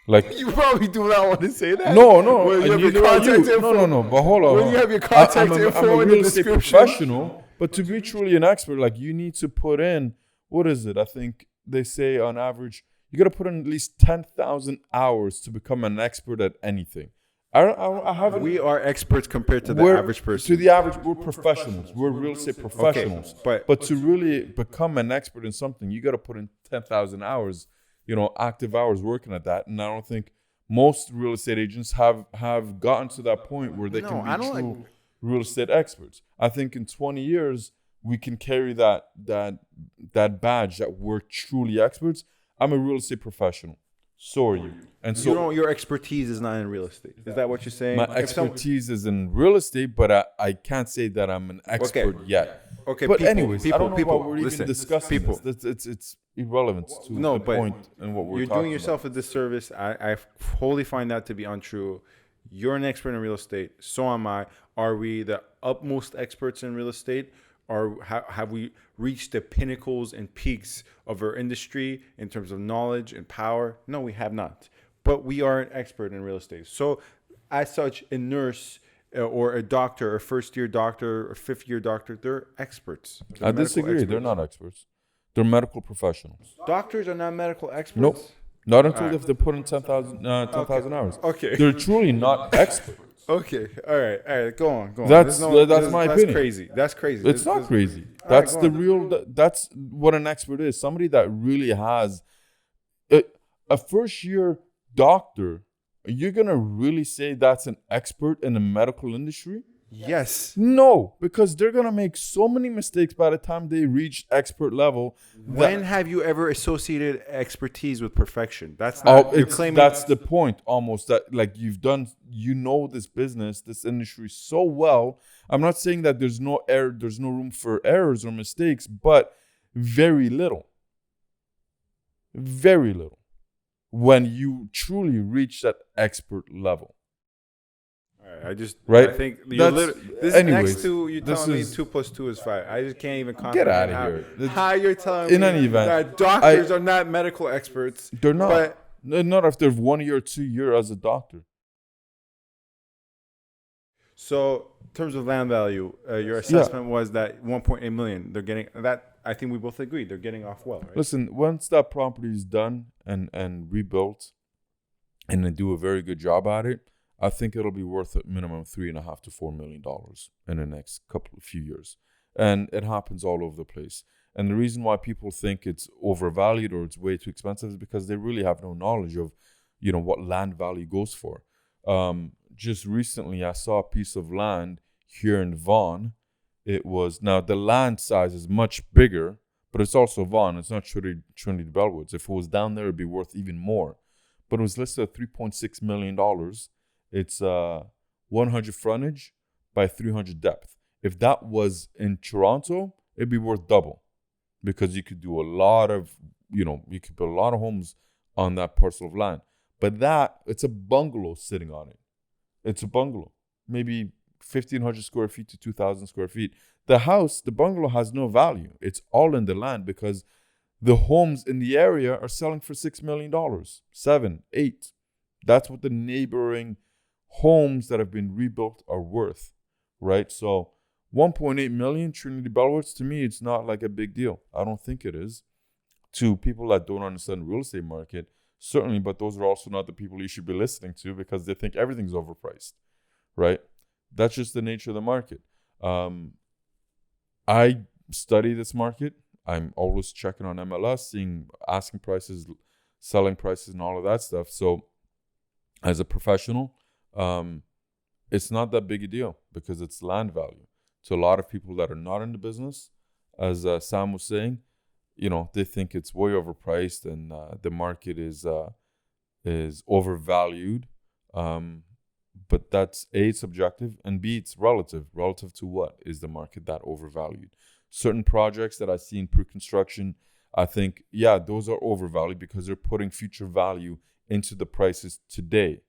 Like, you probably do not want to say that. No. When you have your contact info, No. But hold on. When you have your contact info I'm a in the real estate description. professional, but to be truly an expert, like, you need to put in, what is it? I think they say on average, you got to put in at least 10,000 hours to become an expert at anything. I haven't. We are experts compared to the average person. To the average, we're professionals. We're real estate professionals. Okay, but to really become an expert in something, you got to put in 10,000 hours, active hours working at that. And I don't think most real estate agents have gotten to that point where they can be true real estate experts. I think in 20 years, we can carry that badge that we're truly experts. I'm a real estate professional. So are you. And so your expertise is not in real estate. Is that what you're saying? My expertise is in real estate, but I can't say that I'm an expert yet. Okay. But anyways, I don't know why we're listen, even discussing this. It's irrelevant to the point and what we're talking about. You're doing yourself a disservice. I wholly find that to be untrue. You're an expert in real estate. So am I. Are we the utmost experts in real estate? Or have we reached the pinnacles and peaks of our industry in terms of knowledge and power? No, we have not. But we are an expert in real estate. So as such, a nurse or a doctor, a first-year doctor or fifth-year doctor, they're experts. I disagree. They're not experts. They're medical professionals. Doctors are not medical experts? Nope. Not until if they put in 10,000 hours. Okay. They're truly not experts. Okay. All right. Go on. That's my That's opinion. crazy. That's crazy. It's not crazy. All right, That's go the on. real. That's what an expert is. Somebody that really has a first year doctor. You're gonna really say that's an expert in the medical industry? Yes. No, because they're gonna make so many mistakes by the time they reach expert level. When have you ever associated expertise with perfection? That's not. You're claiming that's the point. Almost that, like, this business, this industry so well. I'm not saying that there's no error, there's no room for errors or mistakes, but very little. Very little. When you truly reach that expert level. I just right. I think This next to you telling me 2 + 2 is 5. I just can't even comprehend how you're telling in me any event, that doctors are not medical experts. They're not. But not if they're 1 year, 2 year as a doctor. So, in terms of land value, your assessment was that 1.8 million. They're getting that. I think we both agree they're getting off well, right? Listen, once that property is done and rebuilt, and they do a very good job at it, I think it'll be worth a minimum $3.5 to $4 million in the next few years. And it happens all over the place. And the reason why people think it's overvalued or it's way too expensive is because they really have no knowledge of, what land value goes for. Just recently, I saw a piece of land here in Vaughan. Now the land size is much bigger, but it's also Vaughan. It's not Trinity Bellwoods. If it was down there, it'd be worth even more. But it was listed at $3.6 million. It's 100 frontage by 300 depth. If that was in Toronto, it'd be worth double, because you could do a lot of, you could build a lot of homes on that parcel of land. But it's a bungalow sitting on it. It's a bungalow, maybe 1,500 square feet to 2,000 square feet. The bungalow has no value. It's all in the land because the homes in the area are selling for $6 million, 7, 8. That's what the neighboring homes that have been rebuilt are worth, right? So 1.8 million Trinity Bellwoods, to me, it's not like a big deal. I don't think it is. To people that don't understand the real estate market, certainly, but those are also not the people you should be listening to because they think everything's overpriced, right? That's just the nature of the market. I study this market. I'm always checking on MLS, seeing asking prices, selling prices, and all of that stuff. So as a professional, it's not that big a deal because it's land value. To a lot of people that are not in the business, as Sam was saying, they think it's way overpriced and the market is overvalued. But that's A, it's subjective, and B, it's relative. Relative to what is the market that overvalued? Certain projects that I see in pre-construction, I think, those are overvalued because they're putting future value into the prices today.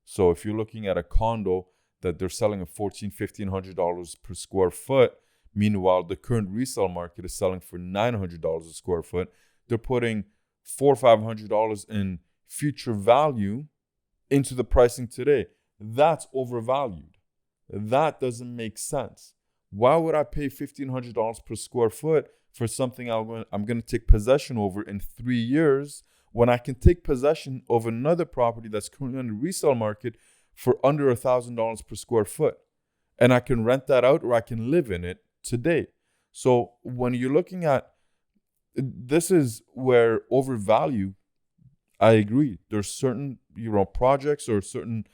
So if you're looking at a condo that they're selling at $1,400-$1,500 per square foot, meanwhile, the current resale market is selling for $900 a square foot, they're putting $400 or $500 in future value into the pricing today. That's overvalued. That doesn't make sense. Why would I pay $1,500 per square foot for something I'm going to take possession over in 3 years when I can take possession of another property that's currently on the resale market for under $1,000 per square foot? And I can rent that out or I can live in it today. So when you're looking at, this is where overvalue, I agree. There's certain projects or certain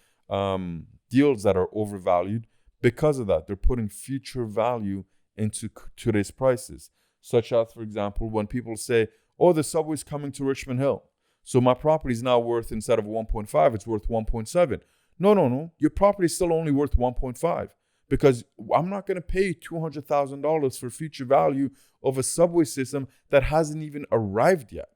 deals that are overvalued because of that. They're putting future value into today's prices, such as, for example, when people say, oh, the subway's coming to Richmond Hill, so my property is now worth, instead of 1.5, it's worth 1.7. No. Your property is still only worth 1.5 because I'm not going to pay $200,000 for future value of a subway system that hasn't even arrived yet.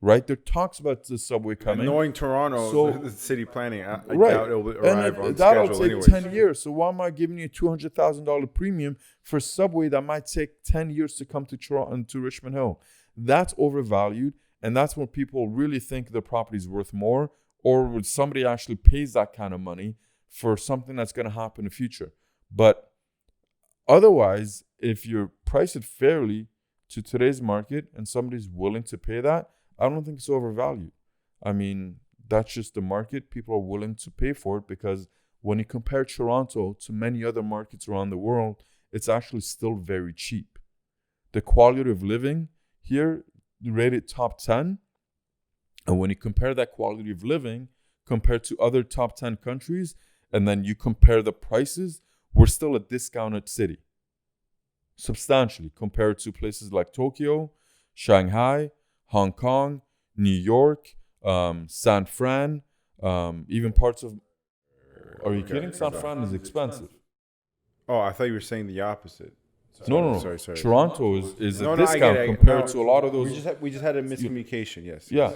Right? There talks about the subway coming. Knowing Toronto, the city planning, I doubt it will arrive on that'll schedule take anyways. 10 years. So why am I giving you a $200,000 premium for subway that might take 10 years to come to Toronto and to Richmond Hill? That's overvalued, and that's when people really think the property is worth more, or when somebody actually pays that kind of money for something that's going to happen in the future. But otherwise, if you price it fairly to today's market and somebody's willing to pay that, I don't think it's overvalued. I mean, that's just the market. People are willing to pay for it because When you compare Toronto to many other markets around the world, it's actually still very cheap. The quality of living here, rated top 10. And when you compare that quality of living compared to other top 10 countries, and then you compare the prices, we're still a discounted city. Substantially compared to places like Tokyo, Shanghai, Hong Kong, New York, San Fran, even parts of... Are you kidding? San Fran is expensive. Oh, I thought you were saying the opposite. No. Sorry. Toronto is a I discount get it. compared to a lot of those. We just had a miscommunication. Yes. Yeah.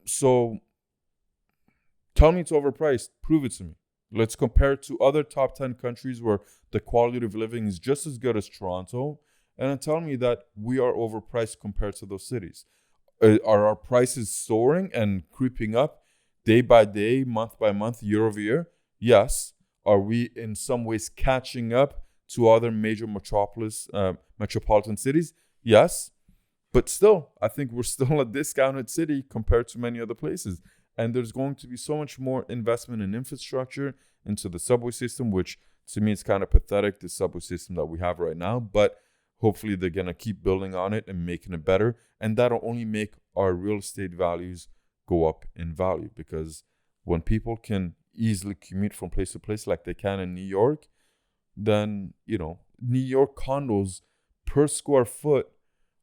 So tell me it's overpriced. Prove it to me. Let's compare to other top 10 countries where the quality of living is just as good as Toronto, and then tell me that we are overpriced compared to those cities. Are our prices soaring and creeping up day by day, month by month, year over year? Yes. Are we in some ways catching up to other major metropolitan cities? Yes. But still, I think we're still a discounted city compared to many other places. And there's going to be so much more investment in infrastructure into the subway system, which to me is kind of pathetic, the subway system that we have right now. But hopefully they're going to keep building on it and making it better. And that'll only make our real estate values go up in value. Because when people can easily commute from place to place like they can in New York, then, New York condos per square foot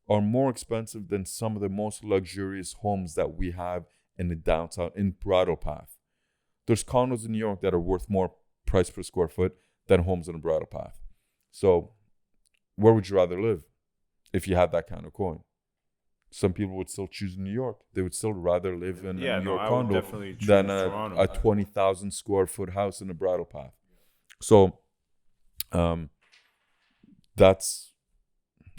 are more expensive than some of the most luxurious homes that we have in the downtown, in Bridle Path. There's condos in New York that are worth more price per square foot than homes in the Bridle Path. So where would you rather live if you had that kind of coin? Some people would still choose New York. They would still rather live in a New York condo than a 20,000 square foot house in the Bridle Path. So that's,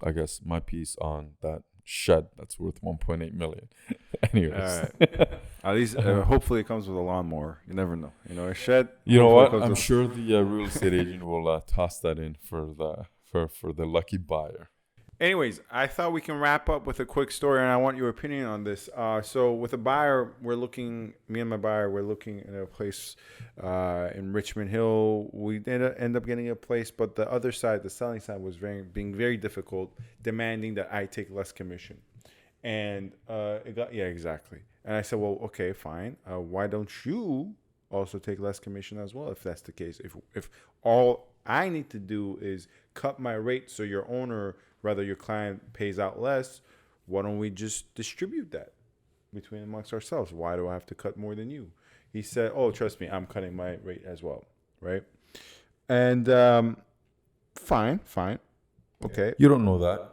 I guess, my piece on that shed that's worth 1.8 million. Anyways. All right. At least, hopefully it comes with a lawnmower. You never know. A shed. You know what? I'm sure the real estate agent will toss that in for the lucky buyer. Anyways, I thought we can wrap up with a quick story, and I want your opinion on this. So with a buyer, me and my buyer, we're looking at a place in Richmond Hill. We end up getting a place, but the other side, the selling side, was being very difficult, demanding that I take less commission. And exactly. And I said, well, okay, fine. Why don't you also take less commission as well, if that's the case? If all I need to do is cut my rate so your owner, rather your client, pays out less, why don't we just distribute that amongst ourselves? Why do I have to cut more than you? He said, oh, trust me, I'm cutting my rate as well, right? And fine. Okay. You don't know that.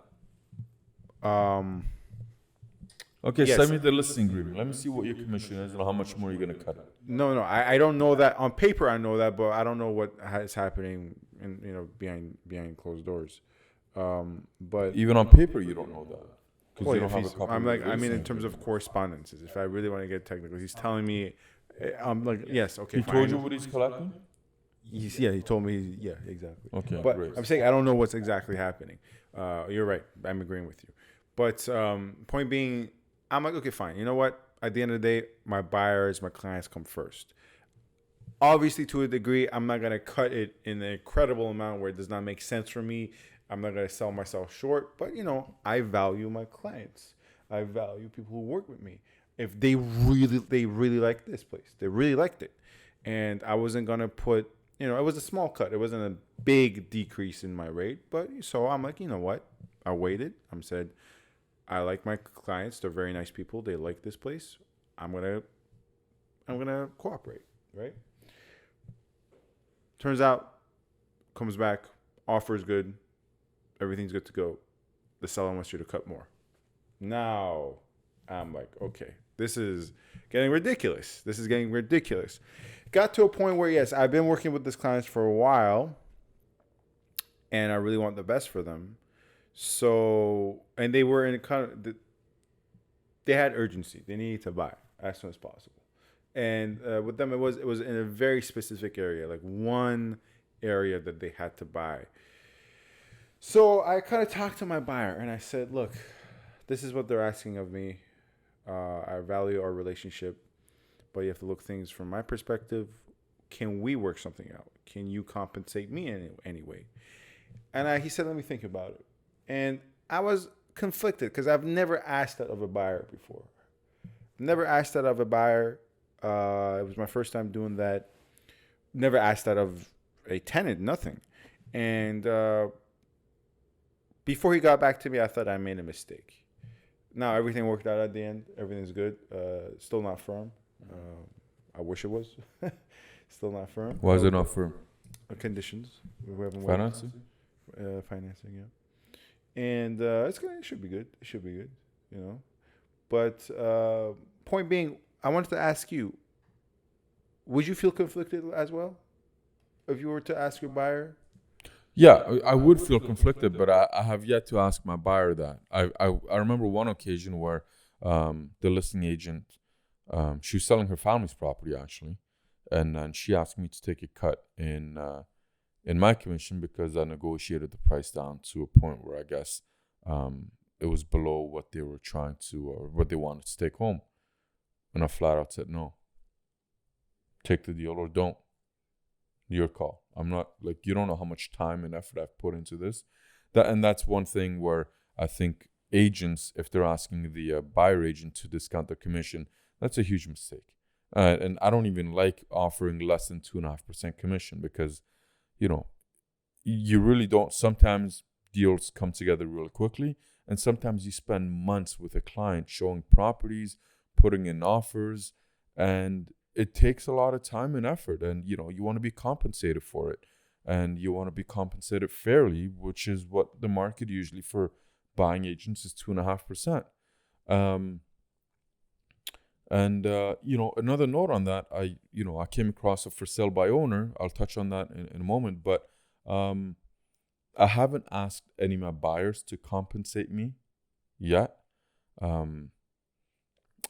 Okay, yes. Send me the listing agreement. Let me see what your commission is and how much more you're going to cut it. No, I don't know that. On paper, I know that, but I don't know what is happening behind closed doors. But even on paper, you don't know that. Because you don't have a copy. In terms of correspondences, if I really want to get technical, he's telling me, I'm like, yes, okay. He told you what he's collecting? He told me, yeah, exactly. Okay, but great. I'm saying I don't know what's exactly happening. You're right. I'm agreeing with you. But point being, I'm like, okay, fine. You know what? At the end of the day, my buyers, my clients come first. Obviously, to a degree, I'm not going to cut it in an incredible amount where it does not make sense for me. I'm not going to sell myself short. But, I value my clients. I value people who work with me. If they really like this place, they really liked it. And I wasn't going to put, it was a small cut. It wasn't a big decrease in my rate. But so I'm like, you know what? I waited. I said, I like my clients. They're very nice people. They like this place. I'm gonna cooperate, right? Turns out, comes back, offer's good, everything's good to go. The seller wants you to cut more. Now, I'm like, okay, this is getting ridiculous. Got to a point where, yes, I've been working with these clients for a while, and I really want the best for them. So, and they were in a kind of, they had urgency. They needed to buy as soon as possible. And with them, it was in a very specific area, like one area that they had to buy. So I kind of talked to my buyer and I said, look, this is what they're asking of me. I value our relationship, but you have to look things from my perspective. can we work something out? Can you compensate me in any way? And he said, let me think about it. And I was conflicted because I've never asked that of a buyer before. Never asked that of a buyer. It was my first time doing that. Never asked that of a tenant, nothing. And before he got back to me, I thought I made a mistake. Now, everything worked out at the end. Everything's good. Still not firm. I wish it was. Still not firm. Why is it not firm? Conditions. We haven't Financing? Financing, yeah. And it should be good. It should be good, you know. But point being, I wanted to ask you, would you feel conflicted as well if you were to ask your buyer? Yeah, I would feel conflicted, but I have yet to ask my buyer that. I remember one occasion where the listing agent, she was selling her family's property actually, and then she asked me to take a cut in my commission because I negotiated the price down to a point where I guess it was below what they were trying to or what they wanted to take home, and I flat out said no. Take the deal or don't. Your call. I'm not like, you don't know how much time and effort I've put into this. That's one thing where I think agents, if they're asking the buyer agent to discount their commission, that's a huge mistake. And I don't even like offering less than 2.5% commission because, you know, you really don't. Sometimes deals come together really quickly, and sometimes you spend months with a client showing properties, putting in offers, and it takes a lot of time and effort, and you know you want to be compensated for it, and you want to be compensated fairly, which is what the market usually for buying agents is 2.5%. You know, another note on that, I came across a for sale by owner. I'll touch on that in a moment, but I haven't asked any of my buyers to compensate me yet, and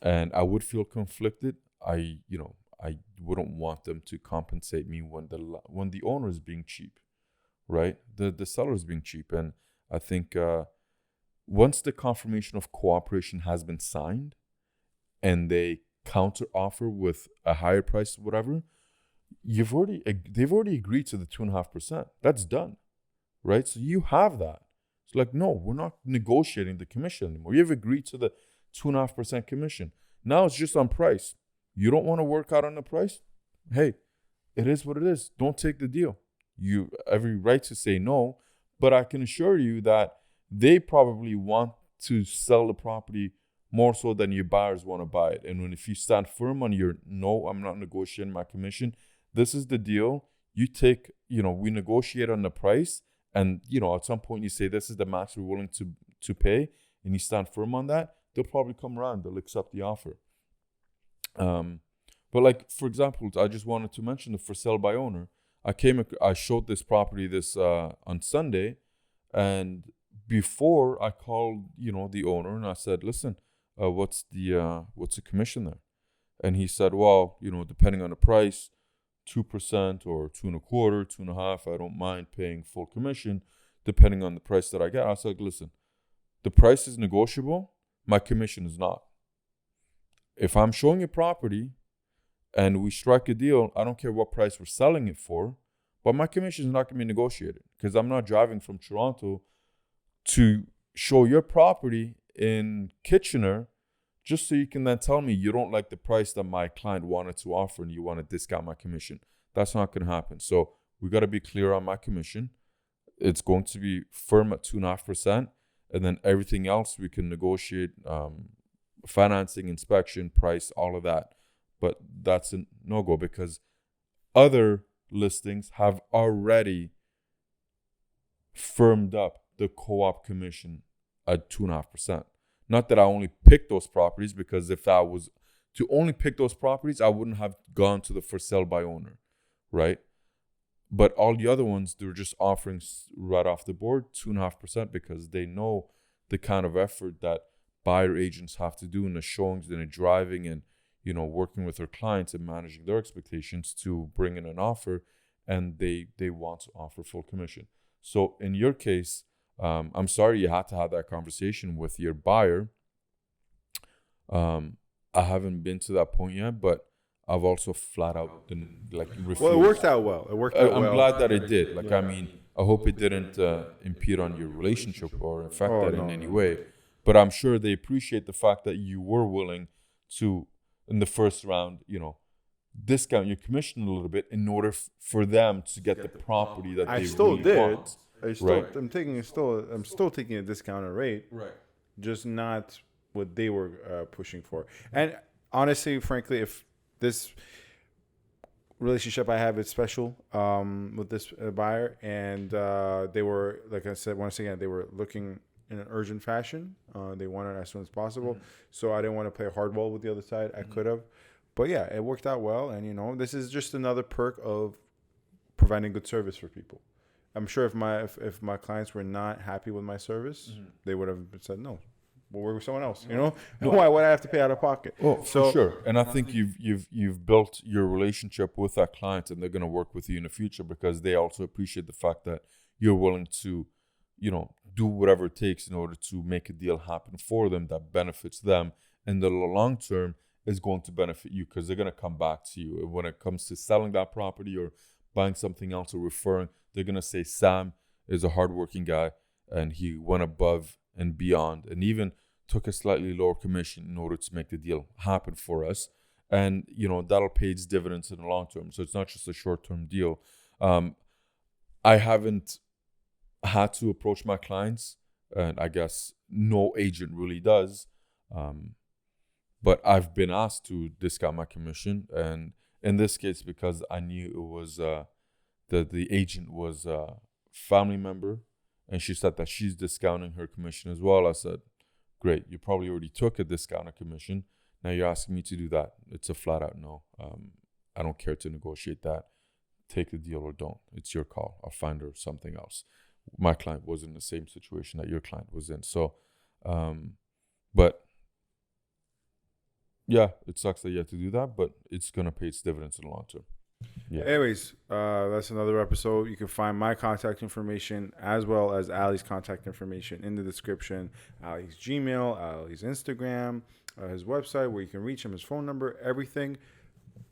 I would feel conflicted. I wouldn't want them to compensate me when the owner is being cheap, right? The seller is being cheap, and I think once the confirmation of cooperation has been signed, and they counter offer with a higher price, whatever, they've already agreed to the 2.5%. That's done, right? So you have that. It's like, no, we're not negotiating the commission anymore. You've agreed to the 2.5% commission. Now it's just on price. You don't want to work out on the price? Hey, it is what it is. Don't take the deal. You have every right to say no, but I can assure you that they probably want to sell the property more so than your buyers want to buy it. And if you stand firm on your no, I'm not negotiating my commission. This is the deal. You take, we negotiate on the price, and at some point you say this is the max we're willing to pay, and you stand firm on that. They'll probably come around. They'll accept the offer. But like, for example, I just wanted to mention the for sale by owner. I showed this property on Sunday, and before I called, the owner, and I said, listen, what's the commission there? And he said, well, depending on the price, 2% or 2.25%, 2.5%, I don't mind paying full commission depending on the price that I get. I said, listen, the price is negotiable. My commission is not. If I'm showing you property and we strike a deal, I don't care what price we're selling it for, but my commission is not going to be negotiated because I'm not driving from Toronto to show your property in Kitchener just so you can then tell me you don't like the price that my client wanted to offer and you want to discount my commission. That's not going to happen. So we got to be clear on my commission. It's going to be firm at 2.5%, and then everything else we can negotiate. Financing, inspection, price, all of that. But that's a no-go because other listings have already firmed up the co-op commission at 2.5%. Not that I only picked those properties, because if I was to only pick those properties, I wouldn't have gone to the for sale by owner, right? But all the other ones, they're just offering right off the board 2.5% because they know the kind of effort that buyer agents have to do in the showings and the driving and working with their clients and managing their expectations to bring in an offer, and they want to offer full commission. So in your case, I'm sorry you had to have that conversation with your buyer. I haven't been to that point yet, but I've also flat out refused. Well, it worked out well. I'm glad that it did. I mean, I hope it didn't impede on your relationship or affect that in any way. But I'm sure they appreciate the fact that you were willing to, in the first round, discount your commission a little bit in order for them to get the property that they really want. I'm still taking a discounted rate. Right. Just not what they were pushing for. And honestly, frankly, if this relationship I have is special with this buyer, and they were, like I said, once again, they were looking in an urgent fashion. They wanted it as soon as possible. Mm-hmm. So I didn't want to play hardball with the other side. I could have. But yeah, it worked out well. And, this is just another perk of providing good service for people. I'm sure if my clients were not happy with my service, they would have said no. We'll work with someone else. Why would I have to pay out of pocket? Oh, for sure. And I think you've built your relationship with that client, and they're going to work with you in the future because they also appreciate the fact that you're willing to, do whatever it takes in order to make a deal happen for them that benefits them, and the long term is going to benefit you because they're going to come back to you. And when it comes to selling that property or buying something else or referring, they're going to say Sam is a hardworking guy and he went above and beyond and even took a slightly lower commission in order to make the deal happen for us. And, that'll pay its dividends in the long term. So it's not just a short-term deal. I haven't had to approach my clients, and I guess no agent really does. But I've been asked to discount my commission. And in this case, because I knew it was that the agent was a family member, and she said that she's discounting her commission as well. I said, great, you probably already took a discounted commission. Now you're asking me to do that. It's a flat out no. I don't care to negotiate that. Take the deal or don't. It's your call. I'll find her something else. My client was in the same situation that your client was in. So, but yeah, it sucks that you have to do that, but it's going to pay its dividends in the long term. Yeah. Anyways, that's another episode. You can find my contact information as well as Ali's contact information in the description. Ali's Gmail, Ali's Instagram, his website where you can reach him, his phone number, everything,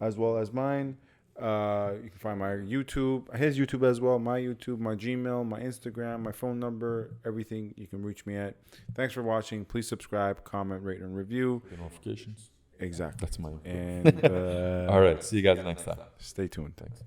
as well as mine. You can find my YouTube, his YouTube as well, my YouTube, my Gmail, my Instagram, my phone number, everything you can reach me at. Thanks for watching. Please subscribe, comment, rate, and review. The notifications. Exactly. That's my And all right. See you guys next time. Stay tuned. Thanks.